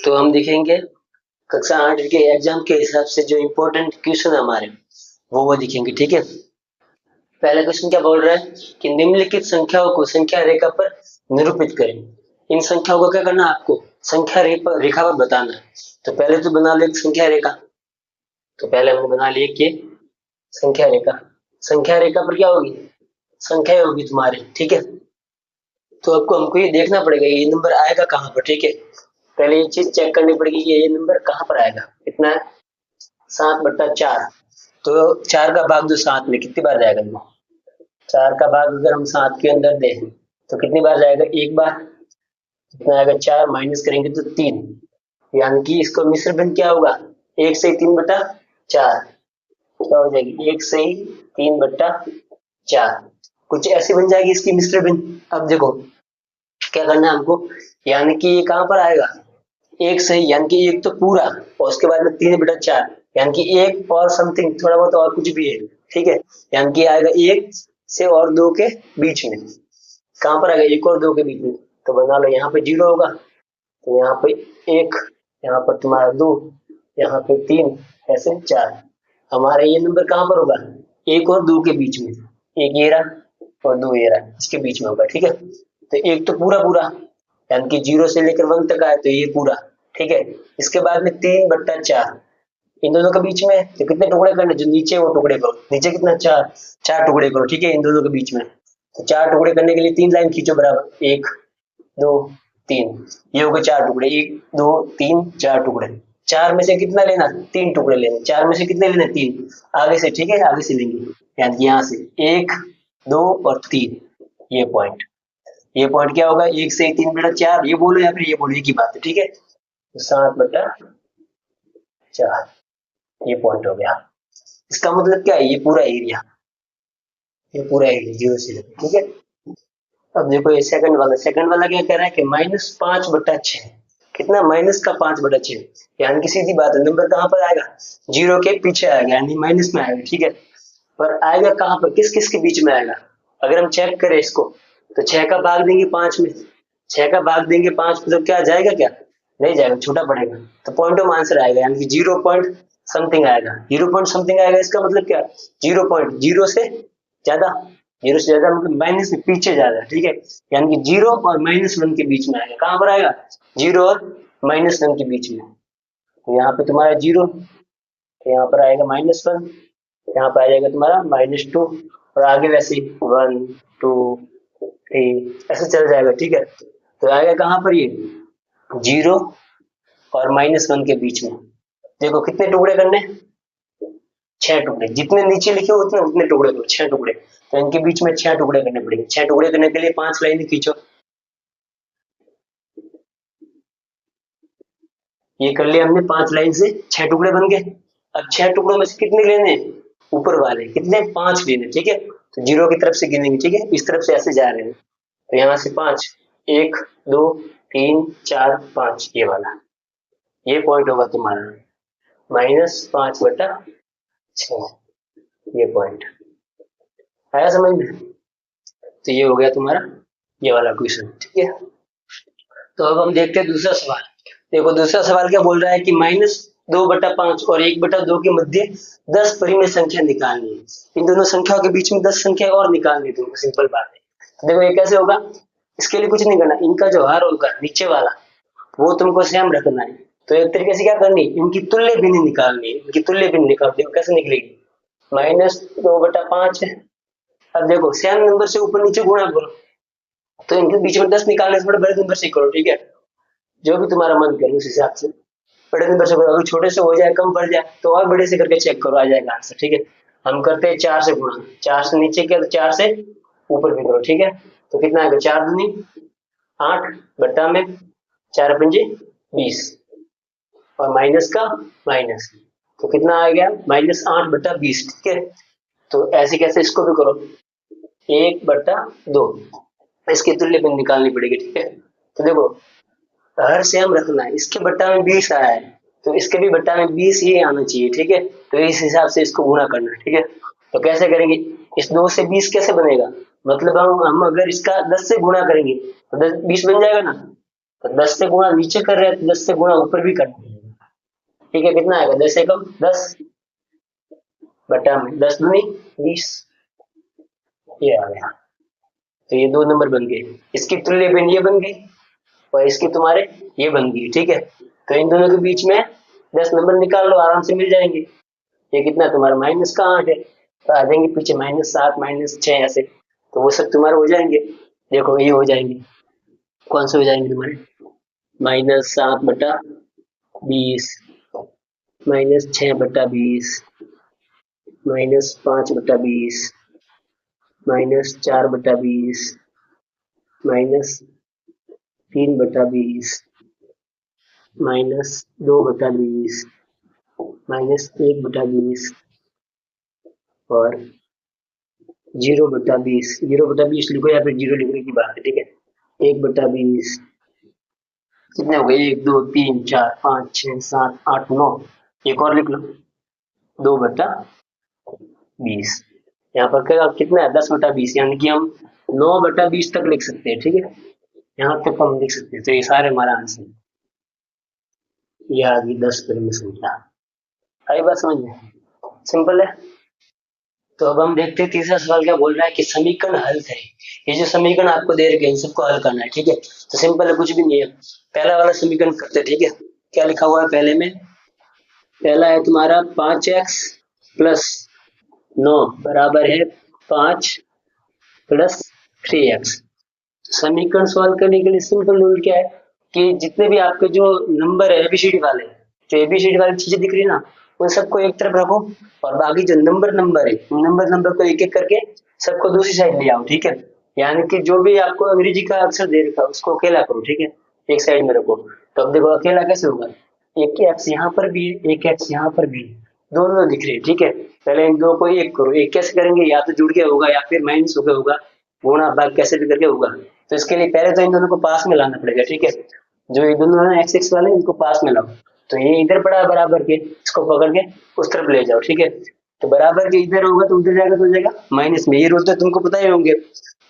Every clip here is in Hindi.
तो हम देखेंगे कक्षा 8 के एग्जाम के हिसाब से जो इम्पोर्टेंट क्वेश्चन हमारे वो दिखेंगे। ठीक है, पहला क्वेश्चन क्या बोल रहा है कि निम्नलिखित संख्याओं को संख्या रेखा पर निरूपित करें। इन संख्याओं को क्या करना है, आपको संख्या रेखा पर बताना है। तो पहले तो बना लो एक संख्या रेखा। तो पहले हमने बना लिया कि संख्या रेखा, संख्या रेखा पर क्या होगी, संख्या होगी तुम्हारी। ठीक है, तो आपको हमको ये देखना पड़ेगा ये नंबर आएगा कहाँ पर। ठीक है, पहले ये चीज चेक करनी पड़ेगी कि ये नंबर कहाँ पर आएगा। कितना है, 7/4। तो 4 का भाग जो 7 में कितनी बार जाएगा, वो 4 का भाग अगर हम 7 के अंदर दें तो कितनी बार जाएगा, एक बार। कितना आएगा, 4 माइनस करेंगे तो 3, यानी कि इसको मिश्र भिन्न क्या होगा, 1 से 3/4 क्या हो जाएगी, 1 से 3/4 कुछ ऐसी बन जाएगी इसकी मिश्र भिन्न। अब देखो क्या करना है हमको, यानी कि ये कहाँ पर आएगा, एक सही, यानी कि एक तो पूरा और उसके बाद में 3/4, यानी कि एक और समथिंग थोड़ा बहुत और कुछ भी है। ठीक है, यानी कि आएगा 1 से और 2 के बीच में। कहाँ पर आएगा, 1 और 2 के बीच में। तो बना लो यहाँ पे 0 होगा, तो यहाँ पे 1, यहाँ पर तुम्हारा 2, यहाँ पे 3, ऐसे 4। हमारा ये नंबर कहाँ पर होगा, 1 और 2 के बीच में। एक ये रहा और 2 ये रहा, इसके बीच में होगा। ठीक है, तो एक तो पूरा पूरा, यानी कि 0 से लेकर 1 तक आया तो ये पूरा। ठीक है, इसके बाद में 3/4 इन दोनों के बीच में। तो कितने टुकड़े करने, जो नीचे वो टुकड़े करो, नीचे कितना, 4, 4 टुकड़े करो। ठीक है, इन दोनों के बीच में। तो 4 टुकड़े करने के लिए 3 लाइन खींचो बराबर, 1 2 3, ये हो गए 4 टुकड़े, 1 2 3 4 टुकड़े। 4 में से कितना लेना, 3 टुकड़े लेने। 4 में से कितने लेने, 3 आगे से। ठीक है, आगे से लेंगे, यानी कि यहाँ से 1 2 और 3, ये पॉइंट। ये पॉइंट क्या होगा, 1 से 3/4, ये बोलो या फिर ये बोलो, एक ही बात है। ठीक है, तो 7/4 ये पॉइंट हो गया। इसका मतलब क्या है, ये पूरा एरिया, ये पूरा एरिया 0 से लेकर। ठीक है, अब देखो ये सेकंड वाला क्या कह रहा है कि -5/6। कितना, माइनस का 5/6, यानी कि सीधी बात है नंबर कहाँ पर आएगा, 0 के पीछे आएगा, यानी माइनस में आएगा। ठीक है, पर आएगा कहाँ पर, किस किस के बीच में आएगा। अगर हम चेक करें इसको, तो 6 का भाग देंगे 5 में, 6 का भाग देंगे 5 में, तो क्या जाएगा, क्या नहीं जाएगा, छोटा पड़ेगा। तो पॉइंट ऑफ आंसर आएगा, यानी कि 0 पॉइंट समथिंग आएगा, 0 पॉइंट समथिंग आएगा। इसका मतलब क्या, 0 से ज्यादा, 0 से ज्यादा मतलब माइनस में पीछे ज्यादा। ठीक है, यानी कि 0 और -1 के बीच में आएगा। कहाँ पर आएगा, 0 और -1 के बीच में। तो यहाँ पे तुम्हारा 0, तो यहाँ पर आएगा -1, यहाँ पर आ जाएगा तुम्हारा -2, और आगे वैसे 1 2 3 ऐसे चल जाएगा। ठीक है, तो आएगा कहाँ पर, ये 0 और -1 के बीच में। देखो कितने टुकड़े करने, 6 टुकड़े, जितने नीचे लिखे उतने उतने टुकड़े करो, 6 टुकड़े। तो इनके बीच में 6 टुकड़े करने पड़ेंगे। 6 टुकड़े करने के लिए 5 लाइनें खींचो, ये कर लिया हमने, 5 लाइन से 6 टुकड़े बन गए। अब 6 टुकड़ों में से कितने लेने, ऊपर वाले कितने, 5 लेने। ठीक है, तो 0 की तरफ से गिनेंगे। ठीक है, इस तरफ से ऐसे जा रहे हैं, तो यहाँ से 5, 1 2 3 4 5, ये वाला, ये पॉइंट होगा तुम्हारा -5/6, ये पॉइंट आया समझ में। तो ये हो गया तुम्हारा ये वाला क्वेश्चन। ठीक है, तो अब हम देखते हैं दूसरा सवाल। देखो दूसरा सवाल क्या बोल रहा है कि -2/5 और 1/2 के मध्य 10 परिमेय संख्या निकालनी है। इन दोनों संख्याओं के बीच में 10 संख्या और निकालनी है, सिंपल बात है। तो देखो ये कैसे होगा, इसके लिए कुछ नहीं करना, इनका जो हर होगा नीचे वाला वो तुमको सेम रखना है। तो एक तरीके से क्या करनी, इनकी तुल्य भिन्न निकालनी है। इनकी तुल्य भिन्न निकालनी है, कैसे निकलेगी, -2/5 है। अब देखो सेम नंबर से ऊपर नीचे गुणा करो, तो इनके बीच में 10 निकालने से बड़े बड़े नंबर से करो। ठीक है, जो भी तुम्हारा मन करे उस हिसाब से बड़े नंबर से करो। अगर छोटे से हो जाए, कम पड़ जाए, तो और बड़े से करके चेक करो, आ जाएगा आंसर। ठीक है, हम करते हैं 4 से गुणा, 4 से नीचे किया तो 4 से ऊपर भी करो। ठीक है, तो कितना आएगा, 4 दूनी 8 बट्टा में 4 पंजे 20, और माइनस का माइनस, तो कितना आ गया, -8/20। ठीक है, तो ऐसे कैसे इसको भी करो, 1/2, इसकी तुल्य भिन्न निकालनी पड़ेगी। ठीक है, तो देखो हर सेम रखना है, इसके बट्टा में 20 आया है, तो इसके भी बट्टा में 20 ही आना चाहिए। ठीक है, तो इस हिसाब से इसको गुणा करना है। ठीक है, तो कैसे करेंगे, इस 2 से 20 कैसे बनेगा, मतलब हम अगर इसका 10 से गुणा करेंगे तो 10 20 बन जाएगा ना। तो 10 से गुणा नीचे कर रहे हैं तो 10 से गुणा ऊपर भी करना पड़ेगा। ठीक है, कितना आएगा? 10 एकम 10 बटा में 10 दूनी 20, ये आ गया। तो ये दो नंबर बन गए, इसकी तुल्य भिन्न ये बन गई और इसकी तुम्हारे ये बन गई। ठीक है, तो इन दोनों के बीच में 10 नंबर निकाल लो, आराम से मिल जाएंगे। ये कितना है तुम्हारा? माइनस का 8 है, तो आ जाएंगे पीछे -7 -6 ऐसे, तो वो सब तुम्हारे हो जाएंगे। देखो ये हो जाएंगे, कौन से हो जाएंगे तुम्हारे? -7/20, -6/20, -5/20, -4/20, -3/20, -2/20, -1/20 और 0/20। 0/20 लिखो या फिर 0 लिखने की बात है। ठीक है, 1/20। कितने हो गए? 1 2 3 4 5 6 7 8 9। एक और लिख लो, 2/20। यहाँ पर क्या कितना है? 10/20, यानी कि हम 9/20 तक लिख सकते हैं। ठीक है, यहाँ तक हम लिख सकते हैं। तो ये सारे हमारा आंसर है। ये आ गई 10 परिमित संख्या। आई बात समझ में? सिंपल है। तो अब हम देखते हैं तीसरा सवाल क्या बोल रहा है कि समीकरण हल करें। ये जो समीकरण आपको दे रखे हैं इन सबको हल करना है। ठीक है, तो सिंपल है, कुछ भी नहीं है। पहला वाला समीकरण करते हैं। ठीक है, क्या लिखा हुआ है पहले में? पहला है तुम्हारा 5x प्लस 9 बराबर है 5 प्लस 3x। समीकरण सॉल्व करने के लिए सिंपल रूल क्या है कि जितने भी आपके जो नंबर है एबीसीडी वाले, जो एबीसीडी वाली चीजें दिख रही है ना, उन सबको एक तरफ रखो और बाकी जो नंबर है उन नंबर को एक एक करके सबको दूसरी साइड ले आओ। ठीक है, यानी कि जो भी आपको अंग्रेजी का अक्षर दे रखा है उसको अकेला करो। ठीक है, एक साइड में रखो। तो अब देखो अकेला कैसे होगा? एक एक्स यहाँ पर भी है, एक एक्स यहाँ पर भी है, दोनों दिख रहे हैं। ठीक है, पहले इन दो को एक करो। एक कैसे करेंगे? या तो जुड़ के होगा या फिर माइनस होकर होगा, गुणा भाग कैसे भी करके होगा। तो इसके लिए पहले तो इन दोनों को पास में लाना पड़ेगा। ठीक है, जो ये दोनों है एक्स एक्स वाले इनको पास में लाओ। तो ये इधर पड़ा है बराबर के, इसको पकड़ के उस तरफ ले जाओ। ठीक है, तो बराबर के इधर होगा तो उधर जाएगा तो हो जाएगा माइनस में। ये रूल तो तुमको पता ही होंगे,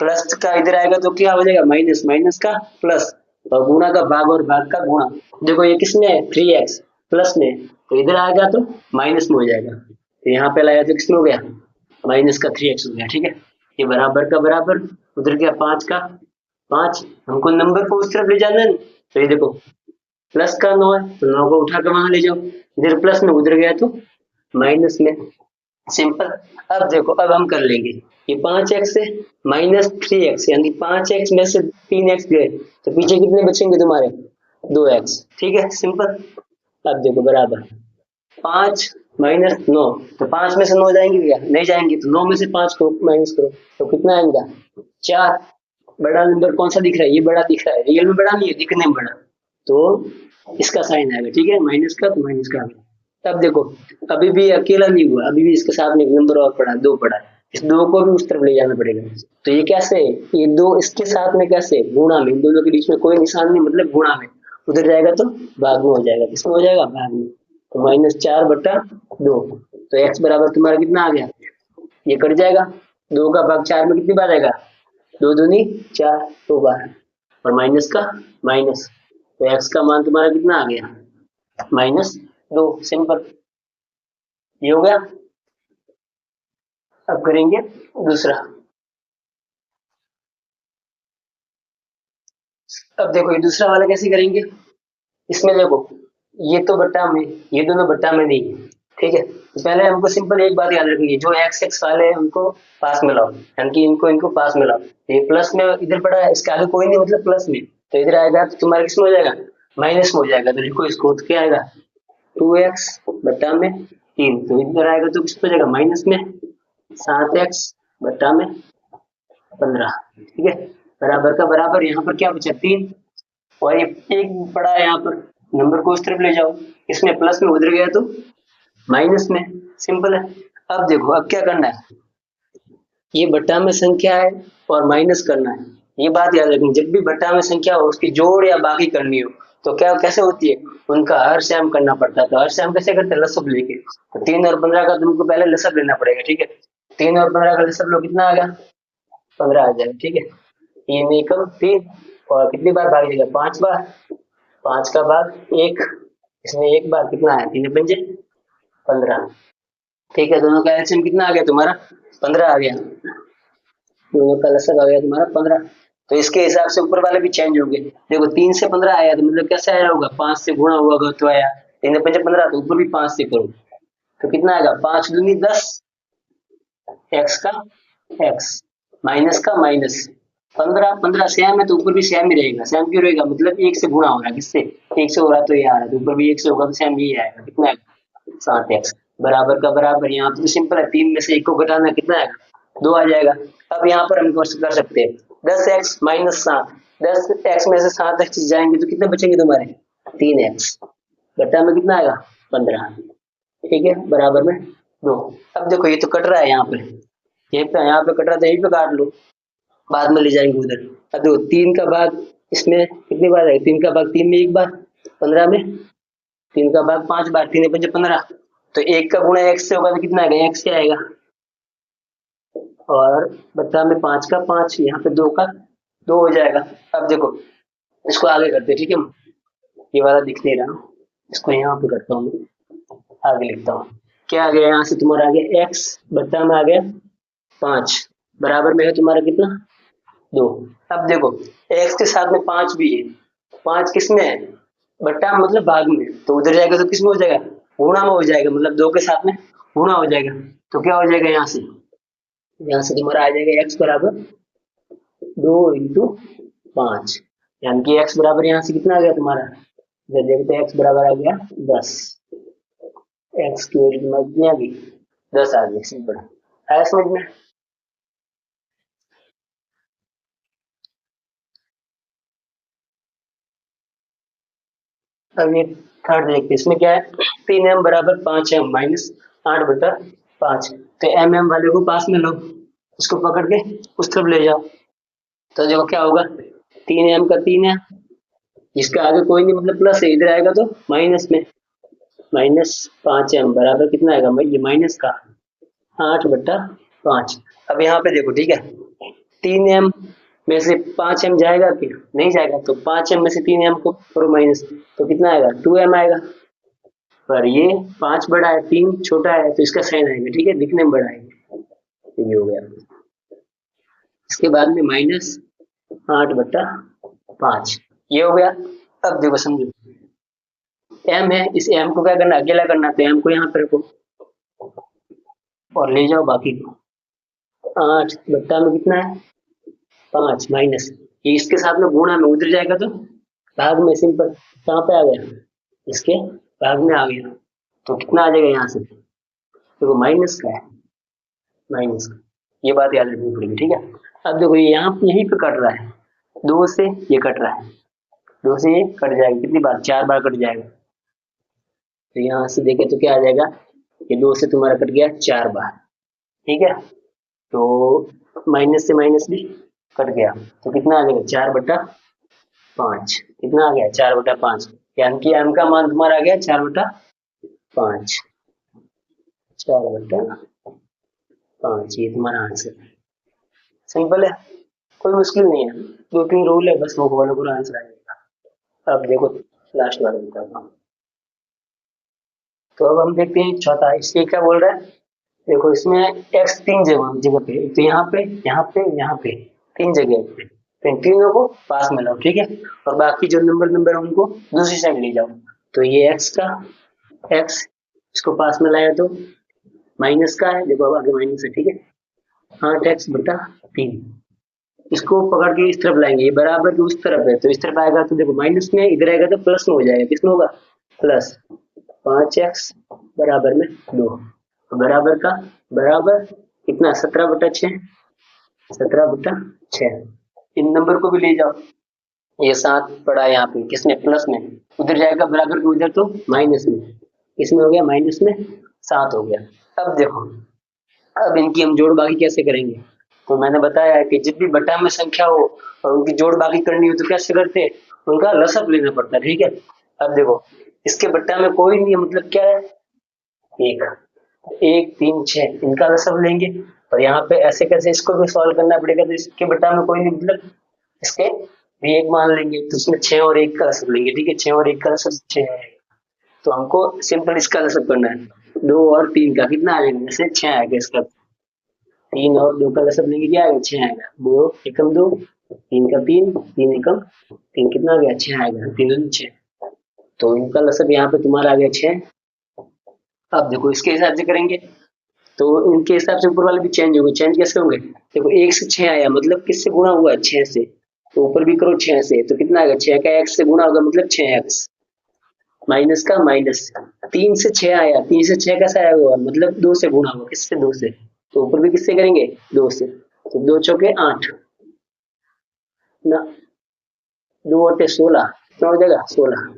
प्लस का इधर आएगा तो क्या हो जाएगा? माइनस, माइनस का प्लस, और गुणा का भाग और भाग का गुणा। देखो ये किसमें है? 3x प्लस में, तो इधर आएगा तो माइनस में हो जाएगा। तो यहाँ पे लाया तो किसमें हो गया? माइनस का 3x हो गया। ठीक है, ये बराबर का बराबर, उधर गया 5 का 5। हमको नंबर को उस तरफ ले जाना है। तो ये देखो प्लस का 9 है तो 9 को उठा कर वहां ले जाओ, इधर प्लस में उधर गया तो माइनस में। सिंपल। अब देखो अब हम कर लेंगे, ये 5x से -3x, यानी 5x में से 3x गए तो पीछे कितने बचेंगे तुम्हारे? 2x। ठीक है, सिंपल। अब देखो बराबर 5 -9, तो 5 में से 9 जाएंगे क्या? नहीं जाएंगे, तो 9 में से 5 को माइनस करो तो कितना आएगा? 4। बड़ा नंबर कौन सा दिख रहा है? ये बड़ा दिख रहा है, रियल में बड़ा नहीं है, दिखने में बड़ा। तो इसका साइन आएगा। ठीक है, माइनस का तो माइनस का आ गया। तब देखो अभी भी अकेला नहीं हुआ, अभी भी इसके साथ में एक नंबर और पड़ा, 2 पड़ा है। इस 2 को भी उस तरफ ले जाना पड़ेगा। तो ये कैसे? ये 2 इसके साथ में कैसे? गुणा में। इन दोनों के बीच में कोई निशान नहीं, मतलब गुणा में। उधर जाएगा तो भाग में हो जाएगा। किसमें हो जाएगा? भाग में। तो -4/2। तो x बराबर तुम्हारा कितना आ गया? ये कट जाएगा, 2 का भाग 4 में कितनी बार आएगा? 2 दूनी 4, 2 बार। और माइनस का माइनस, तो x का मान तुम्हारा कितना आ गया? -2। सिंपल, ये हो गया। अब करेंगे दूसरा। अब देखो ये दूसरा वाला कैसे करेंगे? इसमें देखो ये तो बट्टा में, ये दोनों बट्टा में नहीं है। ठीक है, तो पहले हमको सिंपल एक बात याद रखनी है, जो एक्स एक्स वाले हैं उनको पास में लाओ, यानी कि इनको इनको पास में लाओ। तो ये प्लस में इधर पड़ा है, इसके आगे कोई नहीं, मतलब प्लस में, तो इधर आएगा तो तुम्हारा किसमें हो जाएगा? माइनस में हो जाएगा। तो लिखो इसको, तो क्या आएगा? 2x बट्टा में 3, तो इधर आएगा तो किस पे जाएगा? माइनस में। 7x बट्टा में 15। ठीक है, बराबर का बराबर, यहाँ पर क्या बचा? 3। और ये एक पड़ा है यहाँ पर, नंबर को उस तरफ ले जाओ, इसमें प्लस में उधर गया तो माइनस में। सिंपल है। अब देखो अब क्या करना है, ये बट्टा में संख्या है और माइनस करना है। ये बात याद रखनी, जब भी बट्टा में संख्या हो उसकी जोड़ या बाकी करनी हो तो क्या कैसे होती है? उनका हरसैम करना पड़ता है। तो हरसैम कैसे करते हैं? लसब लेके। तो 3 और 15 का तुमको पहले लसब लेना पड़ेगा। ठीक है, 3 और 15 का लसब लो, कितना आ गया? 15 आ जाएगा। ठीक है, 3 एकम 3 और कितनी बार भाग जाएगा, 5 बार। 5 का भाग 1, इसमें 1 बार कितना है, 3 पंजे 15। ठीक है, दोनों का एलसीएम कितना आ गया तुम्हारा, 15 आ गया। दोनों का लसक आ गया तुम्हारा 15। तो इसके हिसाब से ऊपर वाले भी चेंज होंगे। देखो 3 से 15 आया तो मतलब कैसे आया होगा, 5 से गुणा हुआ होगा तो आया। 3 पंजे 15, तो ऊपर भी 5 से करो तो कितना आएगा, 5 दूनी 10, एक्स का एक्स माइनस का माइनस। 15 सेम है तो ऊपर भी सेम ही रहेगा। सेम क्यों रहेगा, मतलब 1 से गुणा हो रहा है, किससे, 1 से हो रहा है तो ये आ रहा है, तो ऊपर भी 1 से होगा तो सेम ही आएगा। कितना आएगा, 7x। बराबर का बराबर, यहाँ पे तो सिंपल है, 3 में से 1 को घटाना है, कितना आएगा, 2 आ जाएगा। अब यहाँ पर हम कर सकते हैं 10x माइनस 7। 10x में से 7x जाएंगे तो कितने बचेंगे तुम्हारे, 3x। बटा में कितना आएगा, 15। ठीक है, बराबर में 2। अब देखो ये तो कट रहा है यहाँ पे, ये पे यहाँ पे कट रहा था, यहीं पे काट लो, बाद में ले जाएंगे उधर। अब देखो 3 का भाग इसमें कितनी बार है, 3 का भाग 3 में 1 बार, 15 में 3 का भाग 5 बार, 3 पंजे 15। तो 1 का गुणा x से होगा तो कितना आएगा, x से आएगा। और बच्चा में 5 का 5, यहाँ पे 2 का 2 हो जाएगा। अब देखो इसको आगे करते, ठीक है, ये वाला दिख नहीं रहा, इसको यहाँ पे करता हूँ, आगे लिखता हूँ। क्या आ गया, यहाँ से तुम्हारा आ गया x, बच्चा में आ गया 5, बराबर में है तुम्हारा कितना, 2। अब देखो x के साथ में 5 भी है, 5 किस में है, बट्टा मतलब भाग में, तो उधर जाएगा तो किस में हो जाएगा, गुणा में हो जाएगा, मतलब 2 के साथ में गुणा हो जाएगा। तो क्या हो जाएगा, यहाँ से तुम्हारा आ जाएगा x बराबर 2 इंटू 5, यानी कि x बराबर यहाँ से कितना आ गया तुम्हारा, जब देखते हैं x बराबर आ गया 10। x की वैल्यू तुम्हारी कितनी आ गई, 10 आ गई। सिंपल आया समझ में। अब ये थर्ड देखते, इसमें क्या है, 3m बराबर 5m माइनस 8/5। तो mm वाले को पास में लो, उसको पकड़ के उस तरफ ले जाओ, तो देखो क्या होगा, 3m का 3 है, जिसका आगे कोई नहीं मतलब प्लस है, इधर आएगा तो माइनस में, माइनस 5m बराबर कितना आएगा, ये माइनस का 8/5। अब यहाँ पे देखो, ठीक है, 3m में से 5m जाएगा कि नहीं जाएगा, तो 5m में से 3m को करो माइनस, तो कितना आएगा, 2m आएगा। पर ये 5 बड़ा है, 3 छोटा है, तो इसका साइन आएगा, ठीक है, दिखने में बड़ा है, तो ये हो गया। इसके बाद में माइनस 8/5, ये हो गया। अब देखो समझो, m है, इस m को क्या करना, अकेला करना, तो m को यहाँ पे रखो और ले जाओ बाकी को। 8 में कितना है, 5 माइनस, ये इसके साथ में गुणा में, उधर जाएगा तो भाग में, सिंपल। कहाँ पे आ गया, इसके भाग में आ गया, तो कितना आ जाएगा यहाँ से, देखो माइनस का है, माइनस का, ये बात याद रखनी पड़ेगी, ठीक है। अब देखो ये यहाँ यहीं पे कट रहा है, 2 से ये कट रहा है, 2 से ये कट जाएगा, कितनी बार, 4 बार कट जाएगा। तो यहाँ से देखे तो क्या आ जाएगा, ये 2 से तुम्हारा कट गया 4 बार, ठीक है। तो माइनस से माइनस भी कट गया, तो कितना आ जाएगा, 4/5। कितना आ गया, 4/5, यानी कि m का मान तुम्हारा आ गया 4/5, 4/5, ये तुम्हारा आंसर। सिंपल है, कोई मुश्किल नहीं है, 2-3 रूल है बस, वो फॉलो करो, आंसर आ जाएगा। अब देखो लास्ट वाला बताता हूँ। तो अब हम देखते हैं चौथा, इसके क्या बोल रहा है, देखो इसमें x 3 जगह जगह पे, तो यहाँ पे यहाँ पे यहाँ पे 3 जगह पे, तो इन तीनों को पास में लाओ, ठीक है, और बाकी जो नंबर है उनको दूसरी साइड ले जाओ। तो ये x का x, इसको पास में लाया तो माइनस का है, देखो अब आगे माइनस है, ठीक है, 8x/3, इसको पकड़ के इस तरफ लाएंगे, ये बराबर की उस तरफ है, तो इस तरफ आएगा तो देखो माइनस में, इधर आएगा तो प्लस में हो जाएगा, किसमें होगा, प्लस 5x बराबर में 2, बराबर का बराबर कितना, 17/6, 17/6। इन नंबर को भी ले जाओ, ये 7 पड़ा है यहाँ पे, किसमें, प्लस में, उधर जाएगा बराबर के उधर तो माइनस में, इसमें हो गया माइनस में 7 हो गया। अब देखो, अब इनकी हम जोड़ बाकी कैसे करेंगे, तो मैंने बताया है कि जब भी बटा में संख्या हो और उनकी जोड़ बाकी करनी हो तो कैसे करते हैं, उनका लसअप लेना पड़ता है, ठीक है। अब देखो इसके बट्टा में कोई नहीं है, मतलब क्या है, 1 1 3 6, इनका लसअप लेंगे, और यहाँ पे ऐसे कैसे इसको भी सॉल्व करना पड़ेगा, तो इसके बट्टा में कोई नहीं, मतलब इसके भी एक मान लेंगे तो उसमें 6 और 1 का लसब लेंगे, ठीक है, 6 और 1 का लसब 6 आएगा। तो हमको सिंपल इसका लसब करना है, 2 और 3 का कितना आ जाएगा, जैसे 6 आएगा इसका, 3 और 2 का लसब लेंगे क्या आएगा, 6 आएगा, 2 एकम 2, 3 का 3, 3 एकम 3, कितना आ गया, 6 आएगा, 3 दूनी 6। तो इनका लसब यहाँ पे तुम्हारा आ गया 6। अब देखो इसके हिसाब से करेंगे तो इनके हिसाब से ऊपर वाले भी चेंज होंगे, चेंज कैसे होंगे, देखो 1 से 6 आया मतलब किससे गुणा हुआ, 6 से, तो ऊपर भी करो 6 से, तो कितना आएगा, 6 का x से गुणा होगा मतलब 6x, माइनस का माइनस, 3 से 6 आया, 3 से 6 कैसे आया हुआ, मतलब 2 से गुणा हुआ, किससे, 2 से, तो ऊपर भी किससे करेंगे, 2 से, तो 2 चौके 8 ना, 2 और 16, कितना हो जाएगा 16,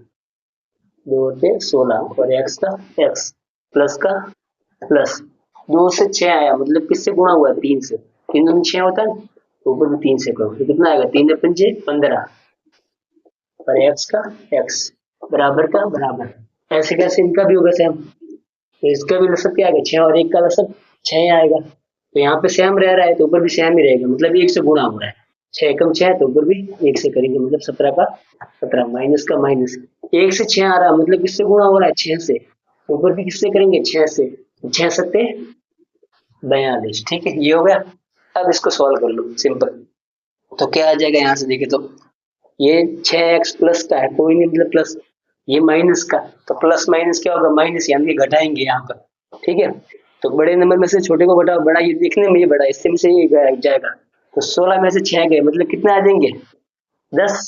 2 और 16, और x का x प्लस का प्लस, 2 से 6 आया मतलब किससे गुणा हुआ, 3 से, 3 दूनी 6 होता है, तो ऊपर भी 3 से करो, तो कितना आएगा, 3 पंजे 15, और x का x बराबर का बराबर, ऐसे कैसे इनका भी होगा सेम, तो इसका भी लसब क्या आएगा, 6 और 1 का लसब 6 आएगा, तो यहाँ पे सेम रह रहा है तो ऊपर भी सेम ही रहेगा, मतलब 1 से गुणा हो रहा है, 6 एकम 6 तो ऊपर भी 1 से करेंगे, मतलब 17 का 17, माइनस का माइनस, 1 से 6 आ रहा है मतलब किससे गुणा हो रहा है, 6 से, ऊपर भी किससे करेंगे, 6 से, 6 सत्ते 42, ठीक है, ये हो गया। अब इसको सॉल्व कर लो सिंपल, तो क्या आ जाएगा, यहाँ से देखे तो ये 6x प्लस का है, कोई नहीं मतलब प्लस, ये माइनस का, तो प्लस माइनस क्या होगा, माइनस, यानी कि घटाएंगे यहाँ पर, ठीक है, तो बड़े नंबर में से छोटे को घटाओ, बड़ा ये देखने में ये बड़ा, इससे में से ये जाएगा, तो 16 में से 6 गए मतलब कितना आ जाएंगे, 10,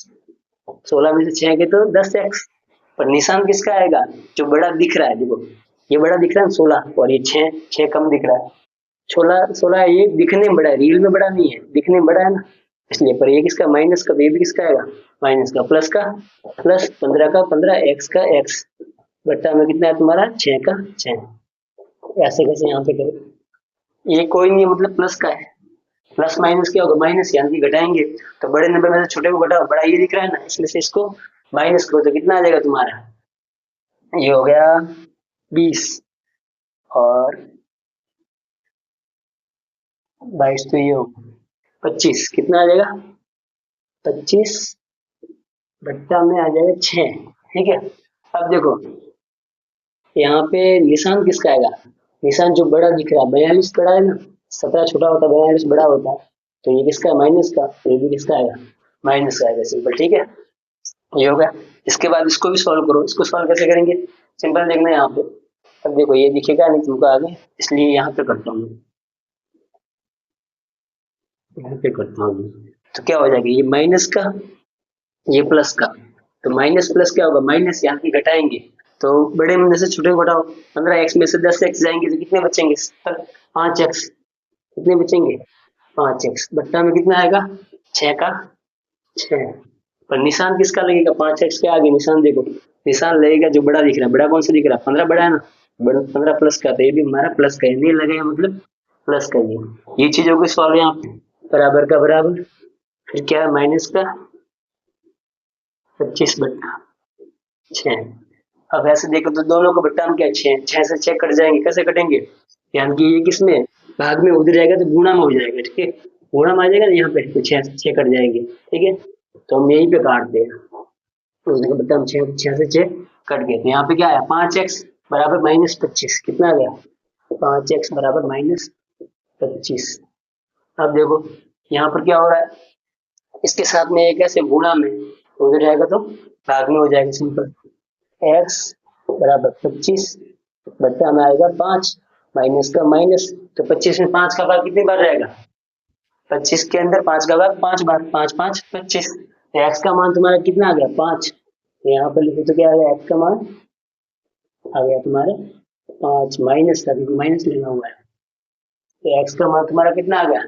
16 में से 6 गए तो 10x, पर निशान किसका आएगा, जो बड़ा दिख रहा है, देखो ये बड़ा दिख रहा है 16, और ये 6 कम दिख रहा है, 16 ये दिखने में बड़ा है, रियल में बड़ा नहीं है, दिखने में बड़ा है ना, इसलिए, पर ये किसका, माइनस का, तो ये भी किसका आएगा, माइनस का, प्लस का प्लस, 15 का 15, x का x, बट्टा में कितना है तुम्हारा, 6 का 6, ऐसे कैसे यहाँ पे करो, ये कोई नहीं मतलब प्लस का है, प्लस माइनस क्या होगा, माइनस, यानी कि घटाएंगे, तो बड़े नंबर में से छोटे को घटाओ, बड़ा ये दिख रहा है ना, इसमें से इसको माइनस करो तो कितना आ जाएगा तुम्हारा, ये हो गया 20, और 22 तो ये हो 25, कितना आ जाएगा, 25 बट्टा में आ जाएगा 6, ठीक है। अब देखो यहाँ पे निशान किसका आएगा, निशान जो बड़ा दिख रहा है, 42 बड़ा है ना, 17 छोटा होता है, 42 बड़ा होता है, तो ये किसका है, माइनस का, तो ये भी किसका आएगा, माइनस का आएगा, सिंपल, ठीक है, ये हो गया। इसके बाद इसको भी सॉल्व करो, इसको सॉल्व कैसे करेंगे, सिंपल देखना है यहाँ पे, अब देखो ये दिखेगा नहीं तुमको आगे, इसलिए यहाँ पे करता हूँ, यहाँ पे करता हूँ, तो क्या हो जाएगा, ये माइनस का, ये प्लस का, तो माइनस प्लस क्या होगा, माइनस, यहाँ की घटाएंगे, तो बड़े में से छोटे को घटाओ, 15x में से 10x जाएंगे तो कितने बचेंगे, 5x, कितने बचेंगे, 5x, बट्टा में कितना आएगा, 6 का 6, पर निशान किसका लगेगा, 5x के आगे निशान देखो, निशान लगेगा जो बड़ा दिख रहा है, बड़ा कौन सा दिख रहा है, 15 बड़ा है ना, 15 प्लस का, तो ये भी हमारा प्लस का है, नहीं लगेगा मतलब प्लस का, ये चीज होगी सॉल्व यहाँ पे, बराबर का बराबर, फिर क्या है, माइनस का 25 बट्टा 6, अब ऐसे देखो तो दोनों को बट्टा में क्या, 6 से 6 कट जाएंगे, कैसे कटेंगे, यानी कि ये किसमें भाग में उधर जाएगा तो गुणा में हो जाएगा, ठीक है, गुणा में आ जाएगा ना यहाँ पे, तो 6 से 6 कट जाएंगे, ठीक है, तो हम यहीं पे काटते हैं, तो उसने बट्टा में 6 से 6 कट गए, तो यहाँ पे क्या आया, 5x बराबर माइनस 25, कितना आ गया, 5x बराबर माइनस 25। अब देखो यहाँ पर क्या हो रहा है, इसके साथ में एक ऐसे गुणा में उधर जाएगा तो भाग में हो जाएगा, सिंपल, x बराबर 25 बट्टा में आएगा 5, माइनस का माइनस, तो 25 में 5 का भाग कितनी बार रहेगा, 25 के अंदर 5 का भाग 5 बार, 5 5 25, तो x का मान तुम्हारा कितना आ गया, 5, तो यहाँ पर लिखो तो क्या आ गया, x का मान आ गया तुम्हारा 5, माइनस का, क्योंकि माइनस लेना हुआ है, तो x का मान तुम्हारा कितना आ गया,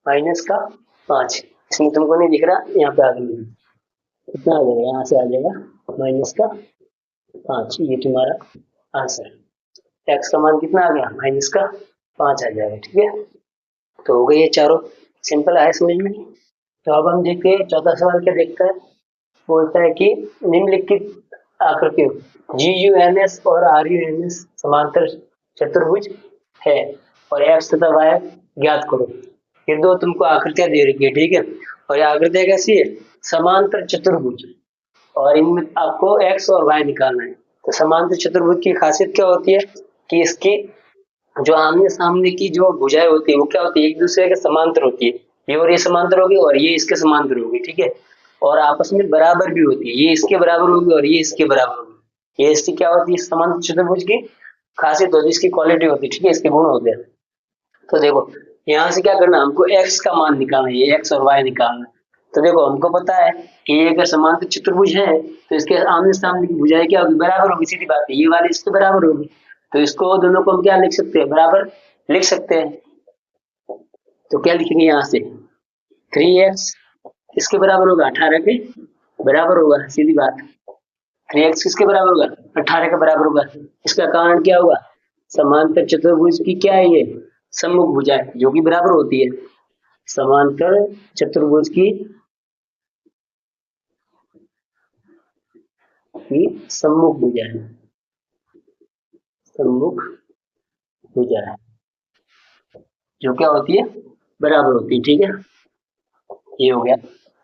माइनस का 5, इसमें तुमको नहीं दिख रहा, यहाँ पे आ गया, कितना आ जाएगा, यहाँ से आ जाएगा माइनस का 5, ये तुम्हारा आंसर, x का मान कितना आ गया, माइनस का 5 आ जाएगा, ठीक है, तो हो गई ये चारों, सिंपल आया समझ में। तो अब हम देखते हैं चौथा सवाल क्या देखता है, बोलता है कि निम्नलिखित आकृतियों GUNS और RUNS समांतर चतुर्भुज है और x तथा y ज्ञात करो, ये दो तुमको आकृतियां दे रखी है, ठीक है, और ये आकृति कैसी है, समांतर चतुर्भुज, और इनमें आपको x और y निकालना है। तो समांतर चतुर्भुज की खासियत क्या होती है कि इसकी जो आमने सामने की जो भुजाएं होती है वो क्या होती है, एक दूसरे के समांतर होती है। ये और ये समांतर होगी और ये इसके समांतर होगी, ठीक है, और आपस में बराबर भी होती है, ये इसके बराबर होगी और ये इसके बराबर होगी। ये इसकी क्या होती है, समांतर चतुर्भुज की खासियत होती है, इसकी क्वालिटी होती है, ठीक है, इसके गुण होते हैं। तो देखो यहाँ से क्या करना, हमको x का मान निकालना है, ये x और y निकालना है। तो देखो हमको पता है कि ये अगर समांतर चतुर्भुज है तो इसके आमने सामने की भुजाएं क्या होगी, बराबर होगी, सीधी बात है, ये वाली इसके बराबर होगी। तो इसको दोनों को हम क्या लिख सकते हैं, बराबर लिख सकते हैं। तो क्या लिखेंगे यहाँ से, 3x इसके बराबर होगा 18 के बराबर होगा, सीधी बात। 3x किसके बराबर होगा, 18 के बराबर होगा। इसका कारण क्या होगा, समांतर चतुर्भुज की क्या है, ये सम्मुख भुजा जो कि बराबर होती है। समांतर चतुर्भुज की सम्मुख भुजा है, सम्मुख भुजा है जो क्या होती है, बराबर होती है, ठीक है, ये हो गया।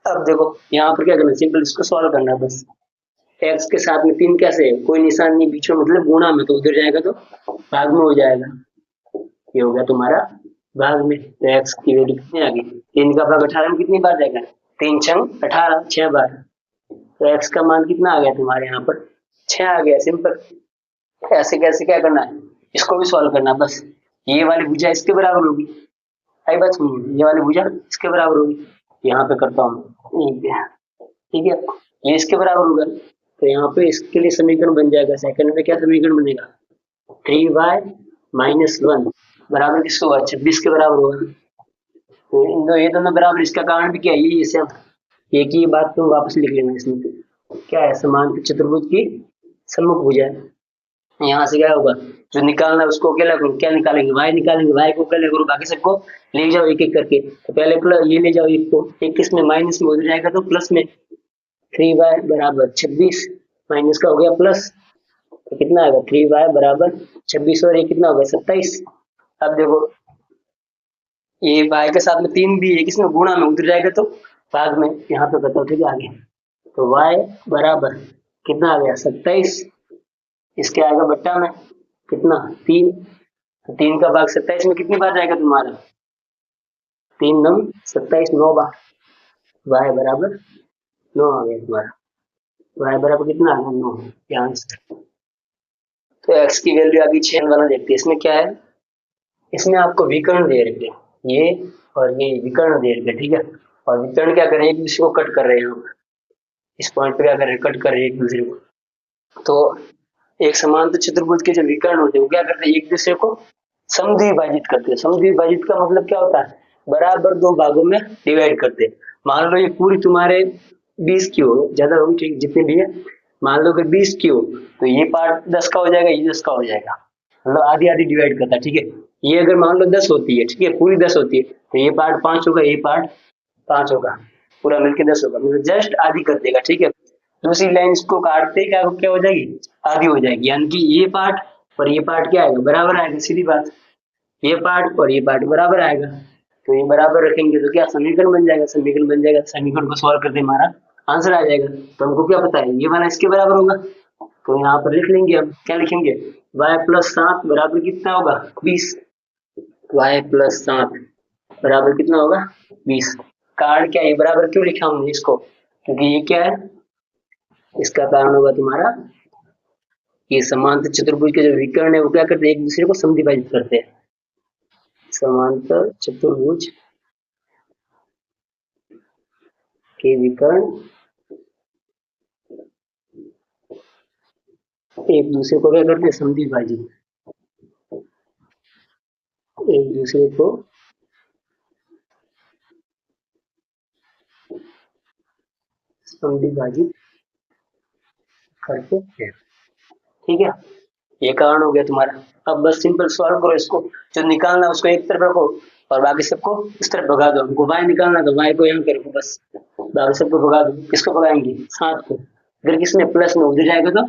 अब देखो यहाँ पर क्या करना, सिंपल इसको सॉल्व करना है बस। x के साथ में 3 कैसे है, कोई निशान नहीं बीच में, मतलब गुणा में, तो उधर जाएगा तो भाग में हो जाएगा। ये हो गया तुम्हारा भाग में। तो x की वैल्यू कितनी आ गई, 3 का भाग 18 में कितनी बार जाएगा, 3 छंग 18, 6 बार। तो x का मान कितना आ गया तुम्हारे यहाँ पर, 6 आ गया, सिंपल। ऐसे कैसे क्या करना है, इसको भी सॉल्व करना बस। ये वाली भुजा इसके बराबर होगी, आई बात सुनिए, ये वाली भुजा इसके बराबर होगी। यहाँ पे करता हूँ, ठीक है, ये इसके बराबर होगा। तो यहाँ पे इसके लिए समीकरण बन जाएगा, सेकंड में क्या समीकरण बनेगा, 3y माइनस 1 बराबर किसको होगा, 26 के बराबर होगा। तो इन दो ये दोनों बराबर, इसका कारण भी क्या है, ये इसे एक ही बात तुम वापस लिख लेना इसमें। क्या है, समांतर चतुर्भुज की सम्मुख भुजा है। यहाँ से क्या होगा, जो निकालना है उसको अकेला करो, क्या निकालेंगे, y निकालेंगे, y को अकेले करो, बाकी सबको ले जाओ एक एक करके। तो पहले प्लस ये ले जाओ, एक को एक किसमें माइनस में हो जाएगा, तो प्लस में 3y बराबर 26 माइनस का हो गया प्लस, तो कितना आएगा, 3y बराबर 26 और ये कितना होगा 27। अब देखो ये y के साथ में 3 भी है, किसमें गुणा में, उधर जाएगा तो भाग में, यहाँ पे बताओ, ठीक है आगे। तो y बराबर कितना आ गया 27, इसके आगे बट्टा में कितना 3, तो 3 का भाग 27 में कितनी बार जाएगा तुम्हारा, 3 नम 27, 9 बार। y बराबर 9 आ गया तुम्हारा, y बराबर कितना आ गया 9, ध्यान से। तो x की वैल्यू अभी 6 वाला देखते हैं, इसमें क्या है, इसमें आपको विकर्ण दे रखे हैं, ये और ये विकर्ण दे रखे, ठीक है, और विकर्ण क्या कर रहे हैं, एक दूसरे को कट कर रहे हैं हम, इस पॉइंट पे क्या कर रहे हैं, कट कर रहे हैं एक दूसरे को। तो एक समांतर चतुर्भुज के जो विकर्ण होते हैं वो क्या करते हैं, एक दूसरे को समद्विभाजित करते हैं। समद्विभाजित का मतलब क्या होता है, बराबर दो भागों में डिवाइड करते हैं। मान लो ये पूरी तुम्हारे 20 की हो, ज्यादा होगी ठीक, जितनी भी है, मान लो कि 20 की हो, तो ये पार्ट 10 का हो जाएगा, ये 10 का हो जाएगा, मतलब आधी आधी डिवाइड करता है, ठीक है। ये अगर मान लो 10 होती है, ठीक है, पूरी 10 होती है, तो ये पार्ट 5 होगा, ये पार्ट 5 होगा, पूरा मिलके 10 होगा, मतलब जस्ट आधी कर देगा, ठीक है। दूसरी लाइन इसको काटते क्या क्या हो जाएगी, आधी हो जाएगी, यानी कि ये पार्ट और ये पार्ट क्या आएगा, बराबर आएगा, सीधी बात। ये पार्ट और ये पार्ट बराबर आएगा, तो ये बराबर रखेंगे तो क्या समीकरण बन जाएगा, समीकरण बन जाएगा, समीकरण को सॉल्व करते हमारा आंसर आ जाएगा। तो हमको क्या पता है, ये वाला इसके बराबर होगा, तो यहाँ पर लिख लेंगे, हम क्या लिखेंगे, y प्लस 7 बराबर कितना होगा 20, y प्लस 7 बराबर कितना होगा 20। कारण क्या है, बराबर क्यों लिखा हमने इसको, क्योंकि ये क्या है, इसका कारण होगा तुम्हारा, ये समांतर चतुर्भुज के जो विकर्ण है वो क्या करते हैं, एक दूसरे को समद्विभाजित करते हैं। समांतर चतुर्भुज के विकर्ण एक दूसरे को क्या करते हैं, समद्विभाजित, एक दूसरे को समद्विभाजित करते हैं, ठीक है। ये कारण हो गया तुम्हारा। अब बस सिंपल सॉल्व करो इसको, जो निकालना है उसको एक तरफ रखो और बाकी सबको इस तरफ भगा दो। हमको y निकालना तो y को यहाँ पे रखो, बस बाकी सबको भगा दो। किसको भगाएंगे, 7 को। अगर किसने प्लस में उधर जाएगा तो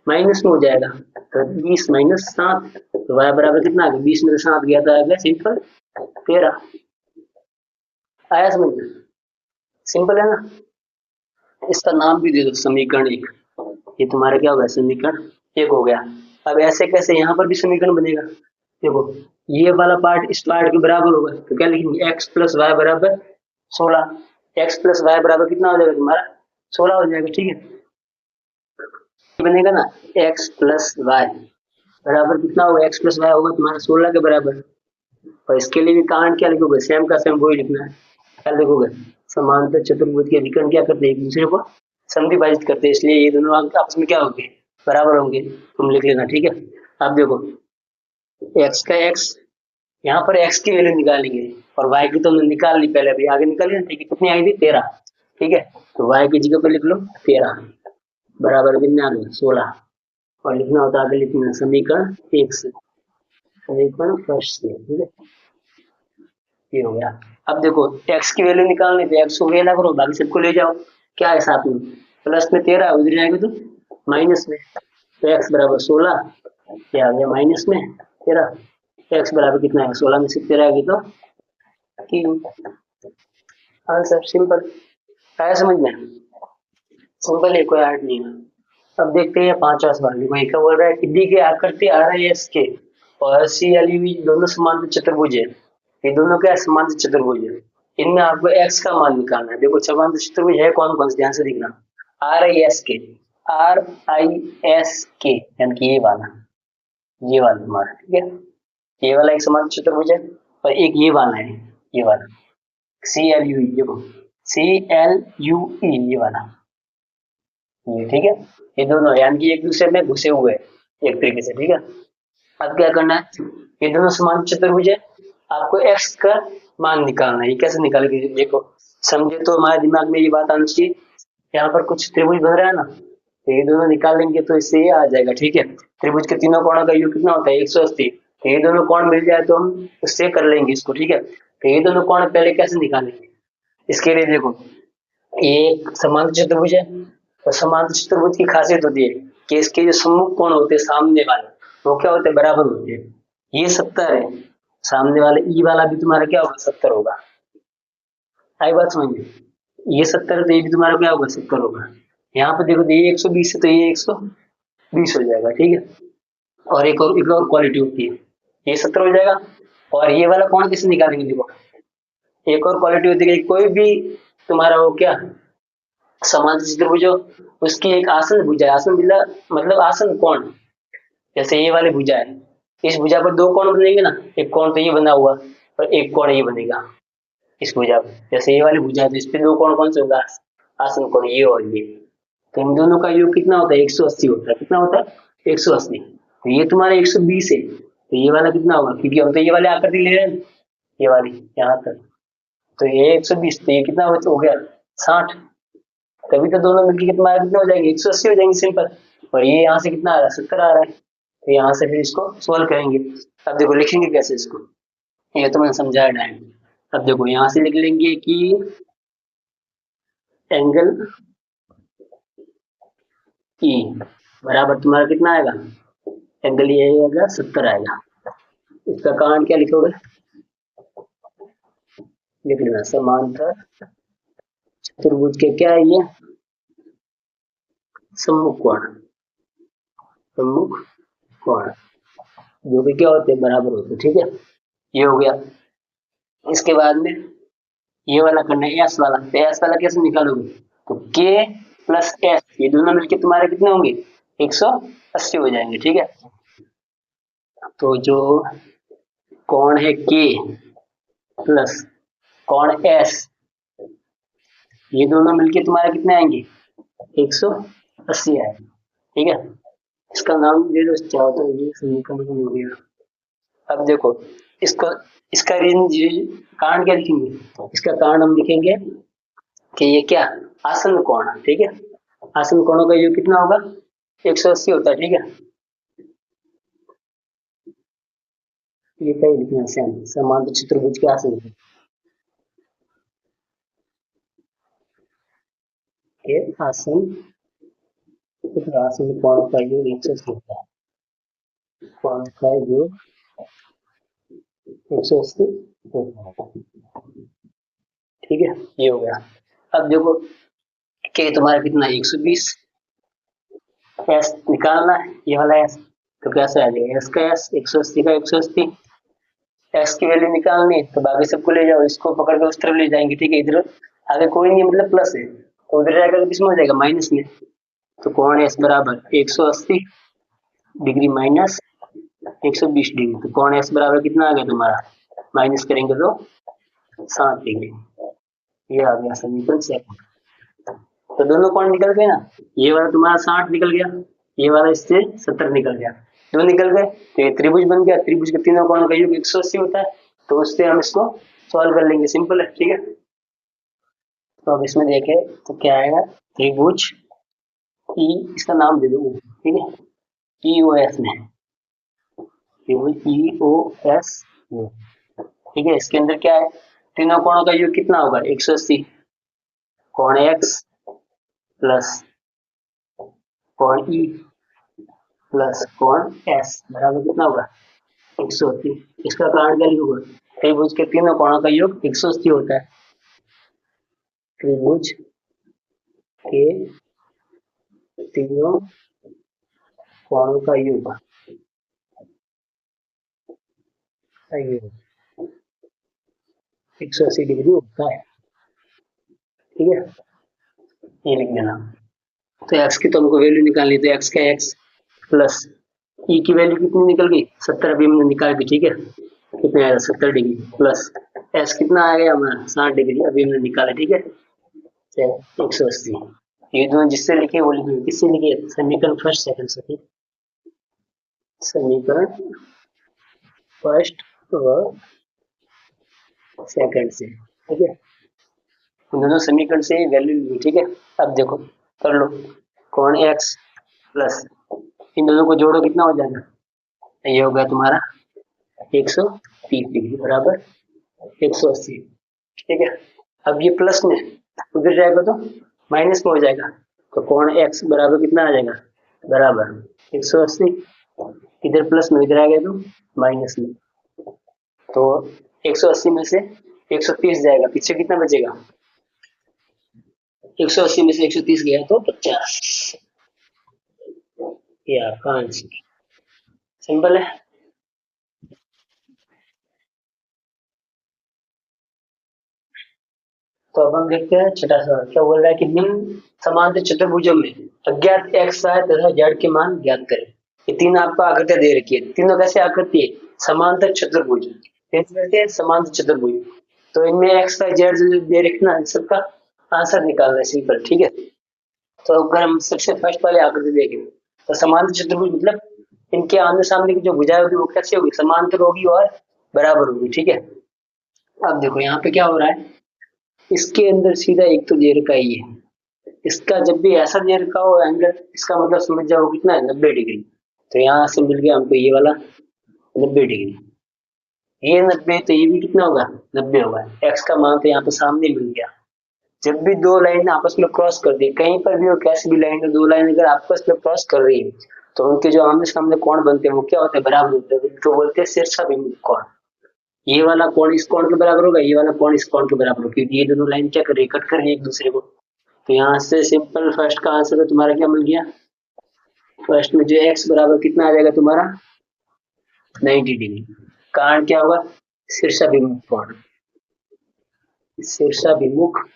माइनस में हो जाएगा, तो 20 माइनस 7, तो y बराबर कितना आ गया, 20 में से 7 गया था, आ गया सिंपल 13। आया समझ में, सिंपल है ना। इसका नाम भी दे दो समीकरण एक। ये तुम्हारा क्या होगा, समीकरण एक हो गया। अब ऐसे कैसे यहाँ पर भी समीकरण बनेगा, देखो ये वाला पार्ट इस पार्ट के बराबर होगा, तो क्या लिखेंगे, एक्स प्लस वाई बराबर 16। एक्स प्लस वाई बराबर कितना हो जाएगा तुम्हारा, 16 हो जाएगा, ठीक है। बनेगा ना, एक्स प्लस वाई बराबर कितना होगा, एक्स प्लस वाई होगा तुम्हारा 16 के बराबर। और इसके लिए भी कारण क्या लिखोगे, सेम का सेम वही लिखना है। क्या लिखोगे, समांतर चतुर्भुज के विकर्ण क्या करते हैं, एक दूसरे को समद्विभाजित विभाजित करते हैं, इसलिए ये दोनों आपस में क्या होंगे, बराबर होंगे। तुम लिख लेना, ठीक है। अब देखो एक्स का एक्स, यहाँ पर एक्स की वैल्यू निकालेंगे और वाई की तो हमने निकाल ली पहले, अभी आगे निकाली ना, ठीक है। कितनी आई थी, 13, ठीक है। तो वाई की जगह पर लिख लो 13 बराबर कितने आ गए, 16। और लिखना होता है आगे, लिखना समीकरण एक से, समीकरण फर्स्ट से, ठीक है। ये हो गया। अब देखो एक्स की वैल्यू निकालनी, तो एक्स को वेला करो, बाकी सबको ले जाओ। क्या है साथ में, प्लस में 13 उधर जाएगा तो माइनस में, तो एक्स बराबर 16, क्या आ गया माइनस में 13। एक्स बराबर कितना है, 16 में से 13 आ गई तो 3। आंसर सिंपल, आया समझ में, सिंपल है, कोई आर्ट नहीं है। अब देखते हैं पांचवा सवाल, देखो एक बोल रहा है कि दी की आकृति आर आई एस के और सी एल यू दोनों समांतर चतुर्भुज है। ये दोनों क्या समांतर चतुर्भुज है, इनमें आपको एक्स का मान निकालना है। देखो समांतर चतुर्भुज है कौन कौन से, ध्यान से देखना। आर आई एस के, आर आई एस के यानी कि ये वाला तुम्हारा, ठीक है। ये वाला एक समांतर चतुर्भुज है, और एक ये वाला है, ये वाला सी एल यू, देखो सी एल यू ई, ये वाला, ये ठीक है। ये दोनों यानी कि एक दूसरे में घुसे हुए हैं एक तरीके से, ठीक है। अब क्या करना है, ये दोनों समान चतुर्भुज है, आपको एक्स का मान निकालना है। ये कैसे निकालेंगे, देखो समझे तो हमारे दिमाग में ये बात आनी चाहिए। यहाँ पर कुछ त्रिभुज बन रहा है ना, तो ये दोनों निकाल लेंगे तो इससे ये आ जाएगा, ठीक है। त्रिभुज के तीनों कोणों का योग कितना होता है, 180। तो ये दोनों कोण मिल जाए तो हम उससे कर लेंगे इसको, ठीक है। तो ये दोनों कोण पहले कैसे निकालेंगे, इसके लिए देखो ये एक समांतर चतुर्भुज है, और समांतर चतुर्भुज की खासियत होती है कि इसके जो सम्मुख कोण होते हैं सामने वाले, वो क्या होते हैं, बराबर होते हैं। ये 70 है, सामने वाले ई वाला भी तुम्हारा क्या होगा, 70 होगा। आई बात समझ में, ये 70 है तो ये भी तुम्हारा क्या होगा, 70 होगा। यहाँ पे देखो तो ये 120 है तो ये 120 हो जाएगा, ठीक है। और एक और क्वालिटी होती है, ये 70 हो जाएगा। और ये वाला कोण किसे निकालेंगे, देखो एक और क्वालिटी होती है कि कोई भी तुम्हारा वो क्या समांतर चतुर्भुज हो, उसकी एक आसन भुजा है, आसन भुजा मतलब आसन कोण। जैसे ये वाली भुजा है, इस भुजा पर दो कोण बनेंगे ना, एक कोण तो ये बना हुआ और एक कोण ये बनेगा इस भुजा पर। जैसे ये वाली भुजा है तो इस पे दो कोण कौन से होगा, आसन कोण, ये और ये। तो इन दोनों का योग कितना होता है, 180 होता है। कितना होता है, 180। तो ये तुम्हारा 120 है, तो ये वाला कितना होगा, क्योंकि हम तो ये वाले आकृति ले रहे हैं, ये वाली यहाँ तक, तो ये 120, तो ये कितना हो गया, 60। तभी तो दोनों मिलकर तुम्हारा कितना हो जाएंगे, 180 हो जाएंगे, सिंपल। और ये यहाँ से कितना आ रहा है, 70 आ रहा है, तो यहाँ से फिर इसको सोल्व करेंगे। अब देखो लिखेंगे कैसे इसको, ये तो मैंने समझाया डायरेक्ट। अब देखो यहाँ से लिख लेंगे कि एंगल ई बराबर तुम्हारा कितना आएगा, एंगल ये आएगा 70 आएगा। इसका कारण क्या लिखोगे, लिख लेना समांतर चतुर्भुज के क्या है ये, सम्मुख कोण, सम्मुख कोण जो कि क्या होते हैं, बराबर होते हैं, ठीक है। ये हो गया। इसके बाद में ये वाला करना है, एस वाला। तो एस वाला कैसे निकालोगे, तो के प्लस एस, ये दोनों मिलके तुम्हारे कितने होंगे, 180 हो जाएंगे, ठीक है। तो जो कोण है के प्लस कोण एस, ये दोनों मिलके तुम्हारे कितने आएंगे, 180 आएंगे, ठीक है। इसका नाम दे दो चाहो तो, ये समीकरण हो गया। अब देखो इसको, इसका कारण क्या लिखेंगे, इसका कारण हम लिखेंगे कि ये क्या, आसन कोण, ठीक है। आसन कोणों का योग कितना होगा, 180 होता है, ठीक है। ये क्या लिखना है, समांतर चतुर्भुज के आसन के आसन, आसन कोण का योग 180 होता है, कोण का योग 180 होता है, ठीक है। ये हो गया। अब देखो के तुम्हारा कितना 120, एस निकालना है ये वाला एस, तो कैसे आ जाएगा एस का एस 180 का 180, एस की वैल्यू निकालनी है तो बाकी सबको ले जाओ, इसको पकड़ के उस तरफ ले जाएंगे, ठीक है। इधर आगे कोई नहीं मतलब प्लस है, तो उधर जाएगा तो किसमें हो जाएगा माइनस में, तो कोण एस बराबर 180 डिग्री माइनस 120 डिग्री, तो कोण एस बराबर कितना आ गया तुम्हारा, माइनस करेंगे तो 60 डिग्री, ये आ गया समीकरण सेकंड। तो दोनों कोण निकल गए ना, ये वाला तुम्हारा 60 निकल गया, ये वाला इससे 70 निकल गया, दो निकल गए तो ये त्रिभुज बन गया, त्रिभुज के तीनों कोण का योग 180 होता है, तो उससे हम इसको सॉल्व कर लेंगे, सिंपल है, ठीक है। तो अब इसमें देखें तो क्या आएगा, त्रिभुज ई, इसका नाम दे दो, ठीक है, ई ओ एस में, त्रिभुज ई ओ एस, ठीक है। इसके अंदर क्या है, तीनों कोणों का योग कितना होगा 180, कोण एक्स प्लस कोण ई प्लस कोण एस बराबर कितना होगा 180। इसका कारण क्या लिखोगे, त्रिभुज के तीनों कोणों का योग 180 होता है, त्रिभुज के तीनों कोणों का योग 180 डिग्री होता है, ठीक है, ये लिख देना। तो एक्स की तो हमको वैल्यू निकालनी, तो एक्स का एक्स प्लस ई की वैल्यू कितनी निकल गई 70, अभी हमने निकाल दी, ठीक है, कितने आया 70 डिग्री प्लस एस कितना आ गया हमारा 60 डिग्री, अभी हमने निकाला, ठीक है, 180। ये दोनों जिससे लिखे वो लिखे, किससे लिखे, समीकरण फर्स्ट सेकंड से, ठीक, समीकरण फर्स्ट व सेकंड से, ठीक है, उन दोनों समीकरण से वैल्यू ली, ठीक है। अब देखो कर लो, कोण एक्स प्लस इन दोनों को जोड़ो कितना हो जाएगा, ये होगा तुम्हारा 130 डिग्री बराबर 180, ठीक है। अब ये प्लस में उधर जाएगा तो माइनस में हो जाएगा, तो कोण एक्स बराबर कितना आ जाएगा, बराबर 180, इधर प्लस में इधर आ गया तो माइनस में, तो 180 में से 130 जाएगा, पीछे कितना बचेगा, 180 में से 130 गया तो 50, ये आपका आंसर, सिंपल है। तो अब हम देखते हैं छठा सवाल, क्या बोल रहा है कि निम्न समांतर चतुर्भुजों में अज्ञात एक्स वाय तथा जेड के मान ज्ञात करें। ये तीन आपको आकृतियां दे रखी है, तीनों कैसे आकृति है, समांतर चतुर्भुज, कैसे समांतर चतुर्भुज, तो इनमें एक्स वाई जेड जो दे रखी ना, सबका आंसर निकालना है, सिंपल, ठीक है। तो अगर हम सबसे फर्स्ट वाले आकृति देखें तो समांतर चतुर्भुज मतलब इनके आमने सामने की जो भुजाएं होगी वो कैसे होगी, समांतर होगी और बराबर होगी, ठीक है। अब देखो यहाँ पे क्या हो रहा है, इसके अंदर सीधा एक तो दे रखा ही है, इसका जब भी ऐसा दे रखा हो एंगल, इसका मतलब समझ जाओ कितना है 90 डिग्री, तो यहाँ से मिल गया हमको ये वाला 90 डिग्री, ये 90, तो ये भी कितना होगा 90 होगा, एक्स का मान तो यहाँ पे सामने मिल गया। जब भी दो लाइन आपस में क्रॉस कर दी, कहीं पर भी हो कैसी भी लाइन है, दो लाइन अगर आपस में क्रॉस कर रही है तो उनके जो आमने सामने कोण बनते हैं वो क्या होते हैं, बराबर होते हैं, तो बोलते हैं शीर्षाभिमुख कोण। ये वाला कोण इस कोण के बराबर होगा, ये वाला कोण इस कोण के बराबर होगा, क्योंकि ये दोनों लाइन क्या कर रही है, कट कर रही है एक दूसरे को। तो यहाँ से सिंपल फर्स्ट का आंसर तो तुम्हारा क्या मिल गया, फर्स्ट में जो एक्स बराबर कितना आ जाएगा तुम्हारा 90 डिग्री, कारण क्या होगा शीर्षाभिमुख कोण, शीर्षाभिमुख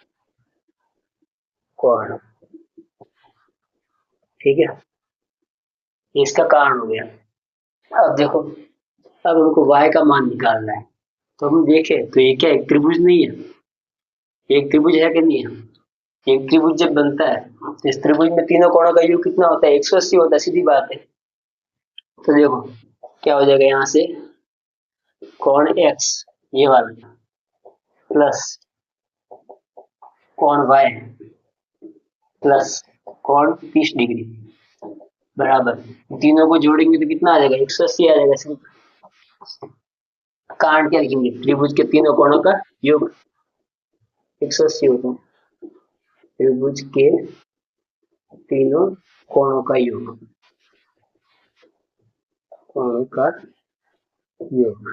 कोण, ठीक है, ये इसका कारण हो गया। अब देखो, अब हमको y का मान निकालना है, तो हम देखें तो ये क्या एक त्रिभुज नहीं है, एक त्रिभुज है कि नहीं है, एक त्रिभुज जब बनता है तो इस त्रिभुज में तीनों कोणों का योग कितना होता है 180 होता है, सीधी बात है। तो देखो क्या हो जाएगा, यहाँ से कोण x ये वाला प्लस कोण y प्लस कोण 30 डिग्री बराबर, तीनों को जोड़ेंगे तो कितना आ जाएगा 180 आ जाएगा, सिंपल। कारण क्या लिखेंगे, त्रिभुज के तीनों कोणों का योग 180 होता है, त्रिभुज के तीनों कोणों का योग, कोणों का योग,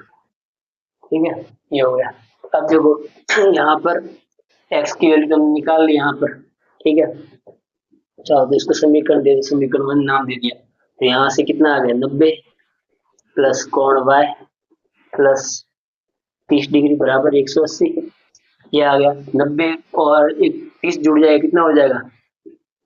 ठीक है, ये हो गया। अब देखो यहाँ पर एक्स की वैल्यू तो हमने निकाल ली यहाँ पर, ठीक है। चलो तो इसको समीकरण दे, समीकरण 1 नाम दे दिया। तो यहाँ से कितना आ गया 90 प्लस कोण y प्लस 30 डिग्री बराबर 180। ये आ गया 90 और 30 जुड़ जाएगा, कितना हो जाएगा,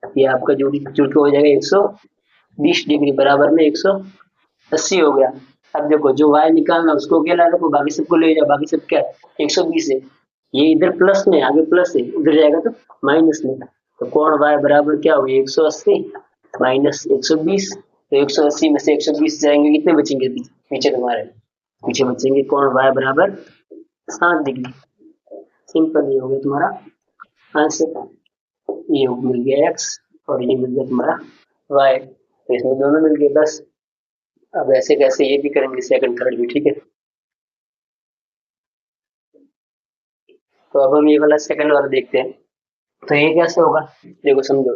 ये आपका जुड़ के हो जाएगा 120 डिग्री बराबर में 180 हो गया। अब देखो जो y निकालना उसको अकेला रखो, बाकी सबको ले जाओ, बाकी सब क्या है 120 है। ये इधर प्लस में, आगे प्लस है, उधर जाएगा तो माइनस में। तो कोण y बराबर क्या होगा 180 माइनस 120। तो 180 में से 120 जाएंगे, कितने बचेंगे पीछे तुम्हारे, पीछे बचेंगे कोण y बराबर 60 डिग्री। सिंपल ये हो गया तुम्हारा आंसर। ये मिल गया x और ये मिल गया तुम्हारा y। तो इसमें दोनों मिल गए बस। अब ऐसे कैसे ये भी करेंगे सेकंड थर्ड भी, ठीक है। तो अब हम ये वाला सेकंड वाला देखते हैं। तो ये कैसे होगा, देखो समझो,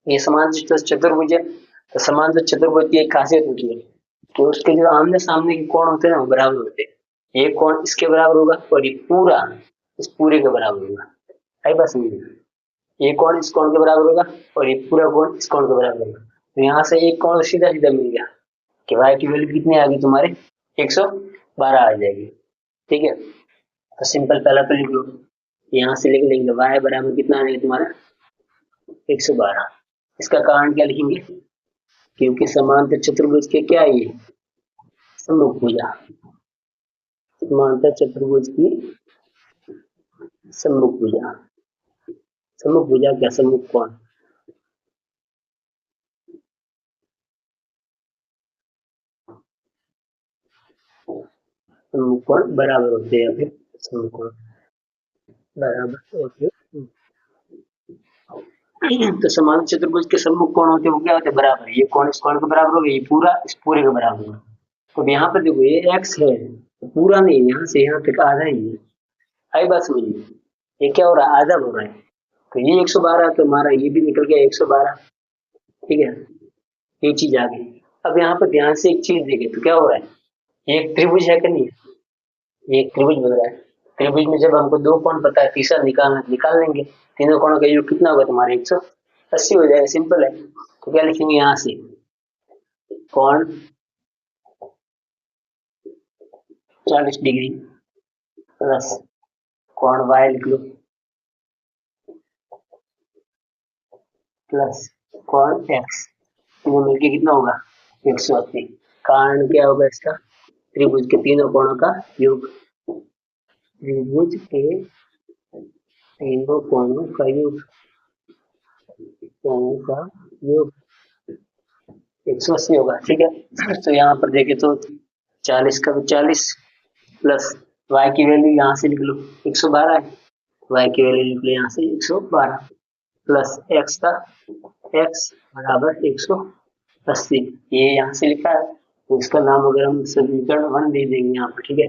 ये समान चतुर्भुज है। तो समान चतुर्भुज की एक खासियत होती है कि उसके जो आमने सामने के कोण होते हैं ना वो बराबर होते हैं। ये कोण इसके बराबर होगा और ये पूरा इस पूरे के बराबर होगा। आई बात समझिए, ये कोण इस कोण के बराबर होगा और ये पूरा कोण इस कोण के बराबर होगा। तो यहाँ से एक कोण सीधा सीधा मिल गया कि y की वैल्यू कितनी आ गई तुम्हारे 112 आ जाएगी, ठीक है। तो सिंपल पहला तो लिख लो, यहाँ से लिख लेंगे y बराबर कितना आ जाएगा तुम्हारा 112। इसका कारण क्या लिखेंगे, क्योंकि समांतर चतुर्भुज के क्या है ये सम्मुख भुजा, समांतर चतुर्भुज की सम्मुख भुजा। सम्मुख भुजा क्या, सम्मुख कोण, सम्मुख कोण बराबर होते हैं, फिर सम्मुख कोण बराबर होते हैं। तो समान चतुर्भुज के सम्मुख कोण होते हैं वो क्या होते हैं बराबर। ये कोण इस कोण के बराबर होगा, ये पूरा इस पूरे के बराबर होगा। तो यहाँ पर देखो ये x है, तो पूरा नहीं, यहाँ से यहाँ तक आधा ही है। आई बात समझिए, ये क्या हो रहा है, आधा हो रहा है। तो ये 112 तो हमारा ये भी निकल गया 112, ठीक है। ये चीज आ गई। अब यहाँ पर ध्यान से एक चीज देखे तो क्या हो रहा है, ये एक त्रिभुज है कि नहीं, ये एक त्रिभुज बन रहा है। त्रिभुज में जब हमको दो कोण पता है, तीसरा निकालना निकाल लेंगे। तीनों कोणों का योग कितना होगा तुम्हारे 180 हो जाएगा, सिंपल है। तो क्या लिखेंगे यहाँ से कोण 40 डिग्री प्लस कोण y लिख लो प्लस कोण x, तीनों मिलके कितना होगा 180। कारण क्या होगा इसका, त्रिभुज के तीनों कोणों का योग, त्रिभुज के तीनों कोणों का योग, कोणों का योग 180 होगा, ठीक है। तो यहाँ पर देखे तो 40 का 40 प्लस y की वैल्यू यहाँ से लिख लो 112 है, y की वैल्यू लिख लो यहाँ से 112 प्लस x का x बराबर 180, ये यहाँ से लिखा है। तो इसका नाम अगर हम समीकरण 1 दे देंगे यहाँ पर, ठीक है,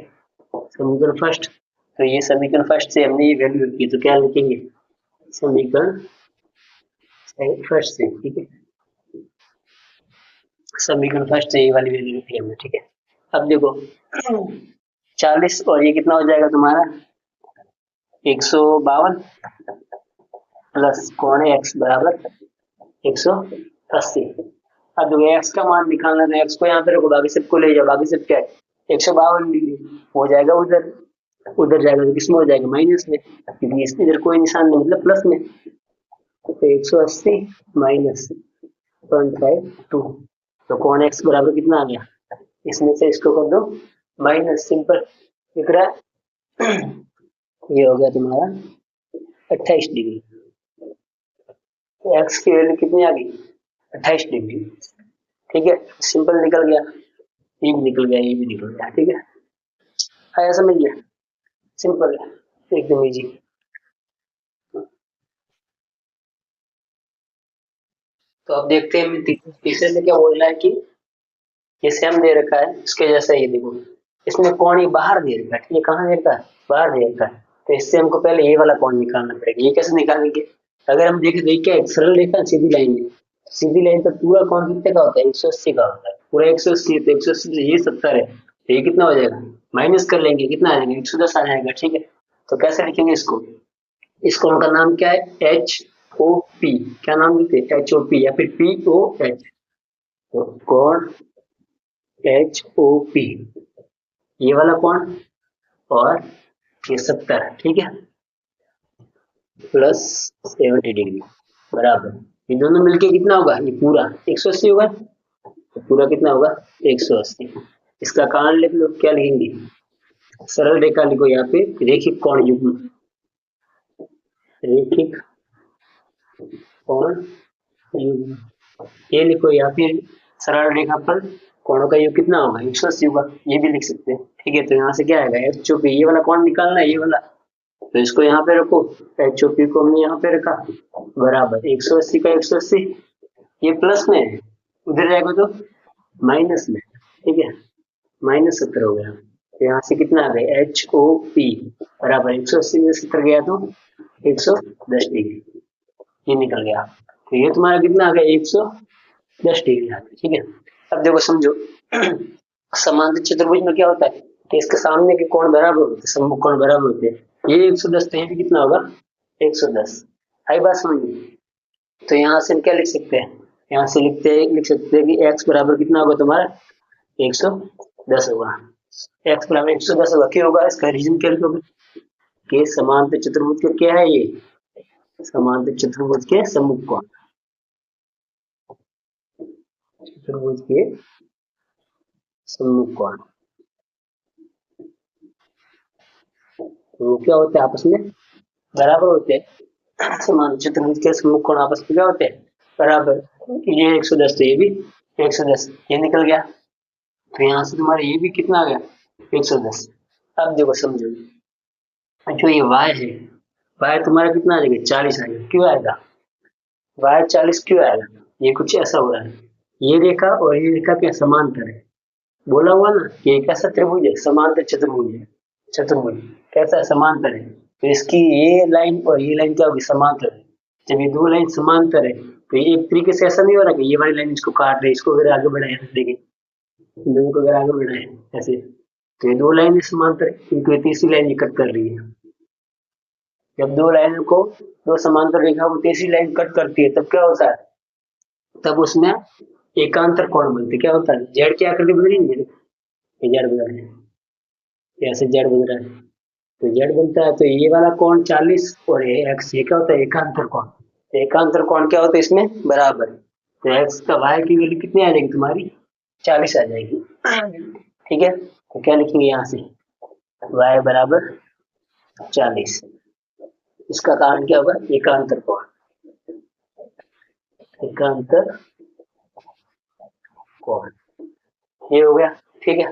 समीकरण फर्स्ट। तो ये समीकरण फर्स्ट से हमने ये वैल्यू रखी, तो क्या लिखेंगे समीकरण फर्स्ट से, ठीक है, समीकरण फर्स्ट से ये वाली वैल्यू रखी हमने, ठीक है। अब देखो 40 और ये कितना हो जाएगा तुम्हारा 152 प्लस कोण x बराबर 180। अब देखो x का मान निकालना, तो x को यहाँ पे रखो, बाकी सबको ले जाओ, बाकी सब क्या है 152 डिग्री हो जाएगा, उधर उधर जाएगा तो किसमें हो जाएगा माइनस में, क्योंकि इसमें इधर कोई निशान नहीं, मतलब प्लस में। तो 180 माइनस 0.52, तो कोण x बराबर कितना आ गया, इसमें से इसको कर दो माइनस, सिंपल दिख रहा है। ये हो गया तुम्हारा 28 डिग्री। तो x की वैल्यू कितनी आ गई 28 डिग्री, ठीक है। सिंपल निकल गया, ये भी निकल गया, ये भी निकल गया, ठीक है। आया समझ गया, सिंपल है एकदम इजी। तो अब देखते हैं तीसरे में क्या बोल रहा है कि ये सेम दे रखा है इसके जैसा, ये देखो इसमें कोण ये बाहर दे रखा है, ये कहाँ दे रखा है बाहर दे रखा है। तो इससे हमको पहले ये वाला कोण निकालना पड़ेगा। ये कैसे निकालेंगे, अगर हम देखें तो क्या सरल रेखा सीधी लाइन है, सीधी लाइन पर पूरा कोण कितने का होता है 180 का होता है, पूरा 180 है, तो 180 से ये 70 है, तो ये कितना हो जाएगा माइनस कर लेंगे, कितना आ जाएगा 110 आ जाएगा, ठीक है। तो कैसे लिखेंगे इसको, इस कोण का नाम क्या है? H O P. क्या नाम देते हैं? एच ओ पी या फिर पी ओ एच। तो कोण एच ओ पी, ये वाला कोण और ये 70, ठीक है, प्लस 70 डिग्री बराबर, ये दोनों मिलके कितना होगा? ये पूरा 180 होगा। तो पूरा कितना होगा? 180। इसका कारण लिख लो, क्या लिखेंगे? सरल रेखा लिखो यहाँ पे, रेखिक कोण युग्म, रेखिक कोण युग्म, ये लिखो। या फिर सरल रेखा पर कोणों का योग कितना होगा? 180 होगा, ये भी लिख सकते हैं। ठीक है, तो यहाँ से क्या आएगा? एच ओ पी, ये वाला कोण निकालना है, ये वाला, तो इसको यहाँ पे रखो। एच ओ पी को हमने यहाँ पे रखा बराबर 180 का 180, ये प्लस में है, उधर जाएगा तो माइनस में, ठीक है, -70 हो गया। तो यहाँ से कितना आ गया? एच ओ पी बराबर 180 में 70 गया तो 110 डिग्री, ये निकल गया। तो ये तुम्हारा कितना आ गया? 110 डिग्री आ गया, ठीक है। अब देखो समझो, समांतर चतुर्भुज में क्या होता है कि इसके सामने के कोण बराबर होते हैं, सम्मुख कोण बराबर होते हैं। ये 110, तो ये भी कितना होगा? 110। आई बात समझ में? तो यहाँ से हम क्या लिख सकते हैं? यहाँ से लिख सकते हैं कि x बराबर कितना होगा तुम्हारा? 110 होगा। x बराबर 110 होगा, क्यों होगा? इसका रीजन क्या लिखोगे कि समांतर चतुर्भुज का क्या है? ये समांतर चतुर्भुज के सम्मुख कोण, चतुर्भुज के सम्मुख कोण वो क्या होते हैं? आपस में बराबर होते हैं। समांतर चतुर्भुज के सम्मुख कोण आपस में क्या होते हैं? बराबर। ये 110, तो ये भी 110, ये निकल गया। तो यहाँ से तुम्हारा ये भी कितना आ गया? 110। अब देखो समझो, जो ये y है, y तुम्हारा कितना आ जाएगा? 40 आएगा। क्यों आएगा y 40? क्यों आएगा? ये कुछ ऐसा हो रहा है, ये रेखा और ये रेखा क्या समांतर है? बोला हुआ ना कि एक ऐसा त्रिभुज है, समांतर चतुर्भुज है। चतुर्भुज कैसा है? समांतर है। तो इसकी ये लाइन और ये लाइन क्या होगी? समांतर है। जब ये दो लाइन समांतर है तो ये एक तरीके से ऐसा नहीं हो रहा कि ये वाली लाइन इसको काट रही है, इसको अगर आगे बढ़ाए, देखिए दोनों को अगर आगे बढ़ाए ऐसे, तो ये दो लाइन समांतर है, किंतु ये तीसरी लाइन कट कर रही है। जब दो लाइनों को, दो समांतर रेखा को तीसरी लाइन कट करती है, तब क्या होता है? तब उसमें एकांतर कोण बनते। क्या होता है? जेड की आकृति बन रही है, ये जेड बन रहा है, ऐसे जेड बन रहा है, तो जेड बनता है। तो ये वाला कोण 40 और ये एक्स, ये क्या होता है? एकांतर कोण। तो एकांतर कोण क्या होता है इसमें? बराबर। तो एक्स का वाई की वैल्यू कितनी आ जाएगी तुम्हारी? 40 आ जाएगी, ठीक है। तो क्या लिखेंगे यहाँ से? वाई बराबर 40। इसका कारण क्या होगा? एकांतर कोण, एकांतर कोण, ये हो गया, ठीक है।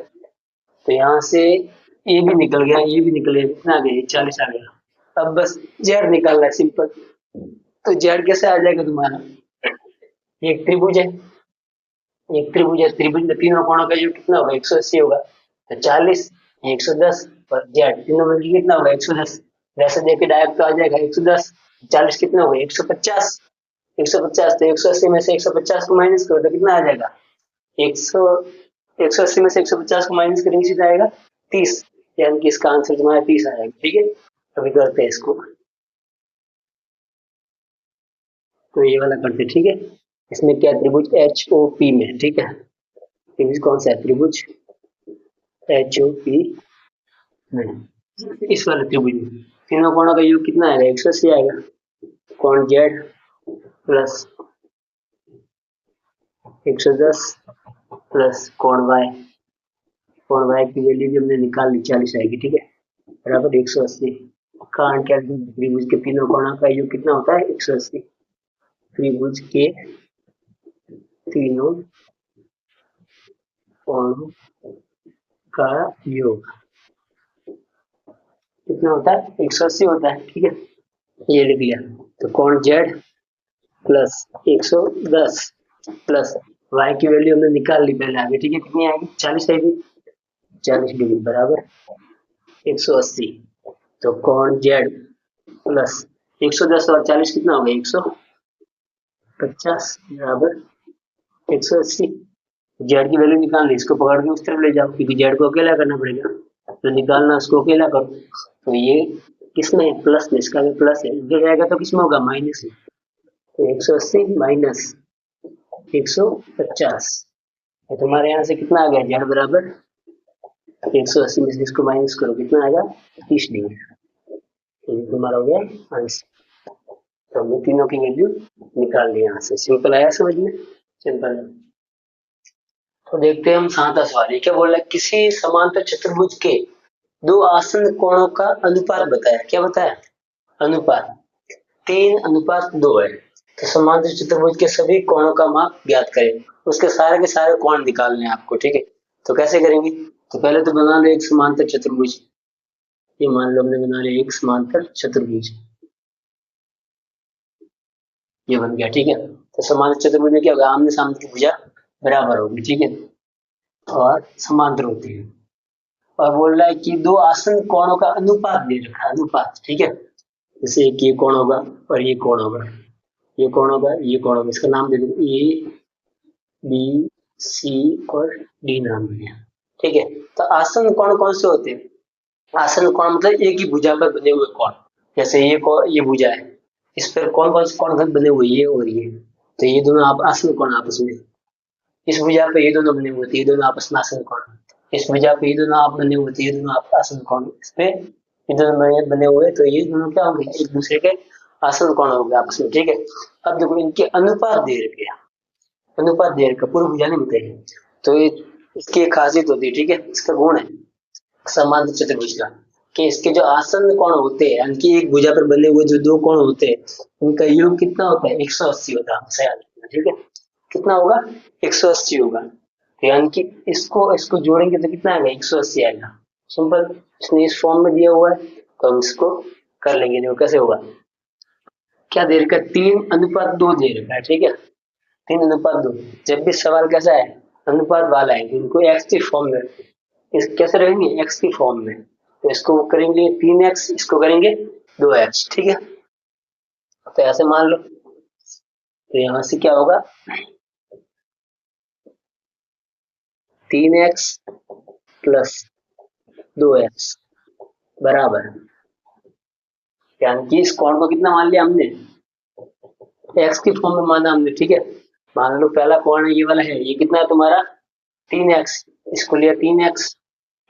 तो यहाँ से ये भी निकल गया, ये भी निकल गया, कितना आ गया? 40 आ गया। अब बस जेड निकालना है, सिंपल। तो जेड कैसे आ जाएगा तुम्हारा? एक त्रिभुज है, एक त्रिभुज है, त्रिभुज में तीनों कोणों का योग कितना होगा? 180 होगा। तो 40, 110 और जेड, तीनों में कितना होगा? 110। वैसे देखे डायरेक्ट तो आ जाएगा 110, 40 कितना होगा? 150। 150, तो 180 में से 150 को माइनस करो तो कितना आ जाएगा? 100। 180 में से 150 को माइनस करेंगे, सीधा आएगा 30, यानी कि इसका आंसर तुम्हारा 30 आ जाएगा, ठीक है। अभी करते हैं इसको, तो ये वाला करते हैं, ठीक है। इसमें क्या? त्रिभुज एच ओ पी में, ठीक है। त्रिभुज कौन सा है? त्रिभुज एच ओ पी में, इस वाले त्रिभुज में तीनों कोणों का योग कितना आएगा? 180 आएगा। कोण जेड प्लस 110 प्लस कोण वाई, कोण वाई की वैल्यू भी हमने निकाल ली, 40 आएगी, ठीक है, बराबर 180। कारण क्या? त्रिभुज के तीनों कोणों का योग कितना होता है? 180। त्रिभुज के तीनों कोणों का योग कितना होता है? 180 होता है, ठीक है, ये लिख लिया। तो कोण जेड प्लस 110 प्लस वाई की वैल्यू हमने निकाल ली पहले आगे, ठीक है, कितनी आएगी? 40 आएगी। 40 डिग्री बराबर 180। तो कोण जेड प्लस 110 और 40 कितना होगा? 150 बराबर 180। जेड की वैल्यू निकालनी, इसको पकड़ के उस तरफ ले जाओ, क्योंकि जेड को अकेला करना पड़ेगा, तो निकालना उसको अकेला करो। तो ये किसमें प्लस में, इसका भी प्लस है, इधर जाएगा तो किसमें होगा माइनस में। तो 180 माइनस 150, तो तुम्हारे यहाँ से कितना आ गया, जेड बराबर 180 में से इसको माइनस करो, कितना आएगा 30 डिग्री। तो ये तुम्हारा हो गया आंसर। तो हमने तीनों की वैल्यू निकाल ली यहाँ से। सिंपल आया समझ में, सिंपल है। तो देखते हैं हम 7वां सवाल। ये क्या बोल रहा है, किसी समांतर चतुर्भुज के दो आसन कोणों का अनुपात बताया। क्या बताया, अनुपात 3:2 है। तो समांतर चतुर्भुज के सभी कोणों का माप ज्ञात करें, उसके सारे के सारे कोण निकालने हैं आपको, ठीक है। तो कैसे करेंगे, तो पहले तो बना लो एक समांतर चतुर्भुज। ये मान लो हमने बना लिया एक समांतर चतुर्भुज, ये बन गया, ठीक है। तो समांतर चतुर्भुज में क्या होगा, आमने सामने की भुजा बराबर होगी, ठीक है, और समांतर होती है। और बोल रहा है कि दो आसन कोणों का अनुपात दे रखा है, अनुपात, ठीक है। जैसे एक ये कोण होगा और ये कोण होगा, ये कोण होगा, ये कोण होगा, इसका नाम दे दो ए बी सी और डी नाम दिया, ठीक है। तो आसन कोण कौन से होते हैं, आसन कोण मतलब एक ही भुजा पर बने हुए कोण। जैसे ये भुजा है, इस पर कौन कौन से कोण बने हुए, ये और ये, तो ये दोनों आप आसन कोण आपस में। इस भुजा पे ये दोनों बने हुए थे, ये दोनों आपस में आसन कोण। इस भुजा पे ये दोनों आप बने हुए थे, ये दोनों आप आसन कोण। इस पे ये दोनों बने हुए, तो ये दोनों क्या होंगे, एक दूसरे के आसन कोण होंगे आपस में, ठीक है। अब देखो इनके अनुपात दे रखे, अनुपात दे रखा, पूरी भुजा नहीं बताई। तो ये इसकी एक खासियत होती है, ठीक है, इसका गुण है समांतर चतुर्भुज का, कि इसके जो आसन कोण होते हैं, यानी कि एक भुजा पर बने हुए जो दो कोण होते हैं, उनका योग कितना होता है, 180 होता है, हमेशा याद रखना, ठीक है। कितना होगा, 180 होगा। तो यानी कि इसको इसको जोड़ेंगे तो कितना आएगा, 180 आएगा। सिंपल, इसने इस फॉर्म में दिया हुआ है, तो हम इसको कर लेंगे। देखो कैसे होगा, क्या दे रखा है, 3:2 दे रखा है, ठीक है, 3:2। जब भी सवाल कैसा है, अनुपात वाला है, इनको एक्स की फॉर्म में, इस कैसे रहेंगे, एक्स की फॉर्म में। तो इसको करेंगे 3x, इसको करेंगे 2x, ठीक है। तो ऐसे मान लो, तो यहां से क्या होगा, 3x प्लस 2x बराबर, यानी कि इस कोण को कितना मान लिया हमने, x की फॉर्म में माना हमने, ठीक है। मान लो पहला कोण ये वाला है, ये कितना है तुम्हारा 3x, इसको लिया 3x,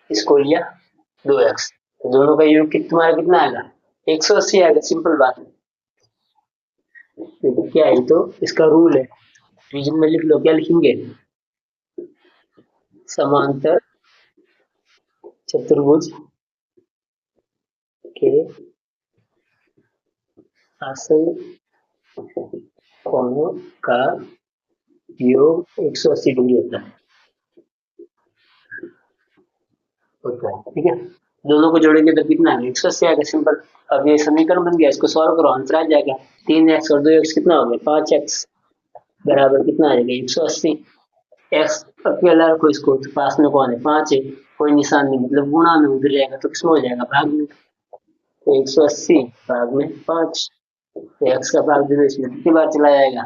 इसको लिया 2x, तो दोनों का योग तुम्हारा कितना आएगा, 180 आएगा। सिंपल बात है, तो क्या है, तो इसका रूल है, रीजन में लिख लो, क्या लिखेंगे, समांतर चतुर्भुज के आसन कोणों का योग 180 डिग्री होता है, ठीक है। दोनों को जोड़ेंगे तो कितना है, 180 आएगा। सिंपल, अब ये समीकरण बन गया, इसको सॉल्व करो, आंसर आ जाएगा 3x और 2x कितना हो गया, 5x बराबर कितना आ जाएगा, 180। x अकेला रखो, इसको तो पास में कौन है, 5 है, कोई निशान नहीं, मतलब गुणा में उधर जाएगा तो किसमें हो जाएगा, भाग में। तो 180 भाग में 5, तो x का भाग दे दो, इसमें कितनी बार चला जाएगा,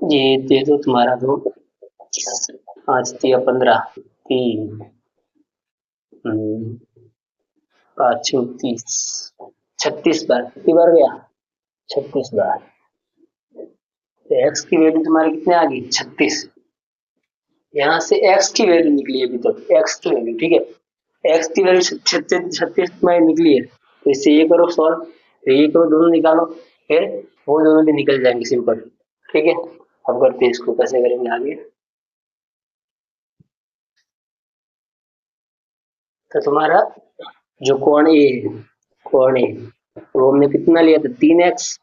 ये दे दो तुम्हारा, दो 5 3 15, 3 5 30, 36 बार, कितनी बार गया, 36 बार। तो x की वैल्यू तुम्हारी कितने आ गई, 36। यहाँ से x की वैल्यू निकली अभी तक, x की वैल्यू, ठीक है, x की वैल्यू 36 तुम्हारी निकली है। तो इससे ये करो सॉल्व, तो ये करो, दोनों निकालो, फिर वो दोनों भी निकल जाएंगे, सिंपल, ठीक है। अब करते हैं इसको, कैसे करेंगे आगे। तो तुम्हारा जो कोण ए है, कोण ए, वो हमने कितना लिया था, 3x,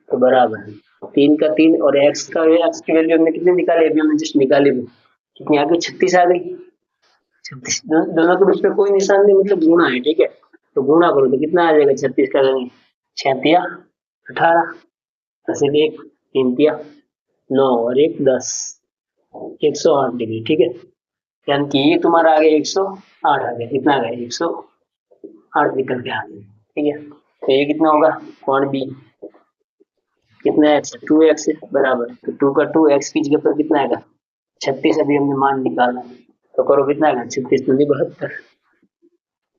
तो बराबर 3 का 3 और x का, x की वैल्यू हमने कितनी निकाली, अभी हमने जस्ट निकाली, कितनी आ गई, 36 आ गई। 36, दोनों के बीच में कोई निशान नहीं, मतलब गुणा है, ठीक है। तो गुणा करो तो कितना आ जाएगा, 36 का 6 18, दस एक 3 9 और 1 10, 108 डिग्री, ठीक है। यानी कि ये तुम्हारा आ गया 108 आ गया, कितना आ गया, 108 निकल के आ गया, ठीक है। तो ये कितना होगा, कोण बी कितना एक्स, 2x बराबर, तो 2 का 2 x की जगह पर कितना आएगा, 36 अभी हमने मान निकाला, तो करो कितना आएगा, 36 दूनी 72,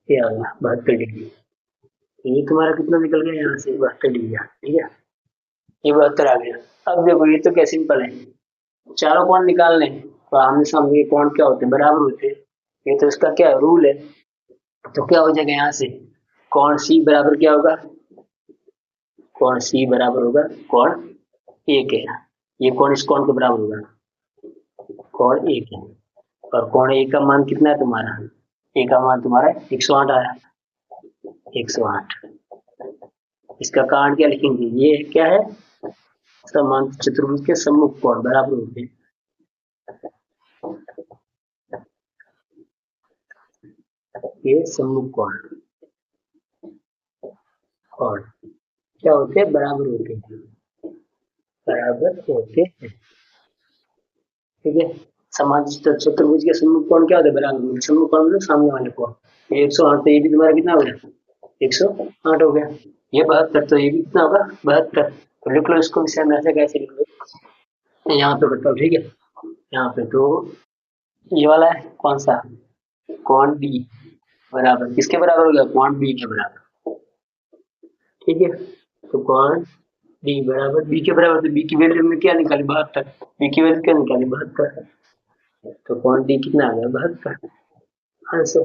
ये आ गया 72 डिग्री। ये तुम्हारा कितना निकल गया यहाँ से 72 डिग्री, ठीक है, ये 72 आ गया। अब देखो ये तो क्या सिंपल है, चारों कोण निकालने हैं, तो आमने सामने के कोण क्या होते हैं, बराबर होते हैं। ये तो इसका क्या रूल है, तो क्या हो जाएगा यहाँ से, कोण सी बराबर क्या होगा, कोण सी बराबर होगा कोण एक है, ये कोण इस कोण के बराबर होगा, कोण एक है। और कोण ए का मान कितना है तुम्हारा, ए का मान तुम्हारा 108 आया, 108। इसका कारण क्या लिखेंगे, ये क्या है, समांतर चतुर्भुज के सम्मुख कोण बराबर होते हैं। ये सम्मुख कोण और क्या होते हैं, बराबर होते हैं, बराबर होते हैं, ठीक है। समांतर चतुर्भुज के सम्मुख कोण क्या होते हैं, बराबर, सम्मुख कोण मतलब सामने वाले कोण। 108, तो ये भी तुम्हारा कितना हो गया, 108 हो गया। ये 72, तो ये भी कितना होगा, 72। तो लिख लो इसको, इसे हम ऐसे कैसे लिख लो, यहाँ पे बताओ, ठीक है। यहाँ पे तो ये वाला है कौन सा, कोण बी बराबर किसके बराबर हो गया, कोण बी के बराबर, ठीक है। तो कोण डी बराबर बी के बराबर, तो बी की वैल्यू में क्या निकाली, 72, बी की वैल्यू क्या निकाली, 72। तो कोण डी कितना आ गया, 72 आंसर।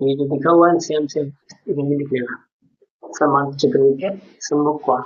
ये जो लिखा हुआ है सेम सेम लिख लेना, समांतर चतुर्भुज के सम्मुख कोण।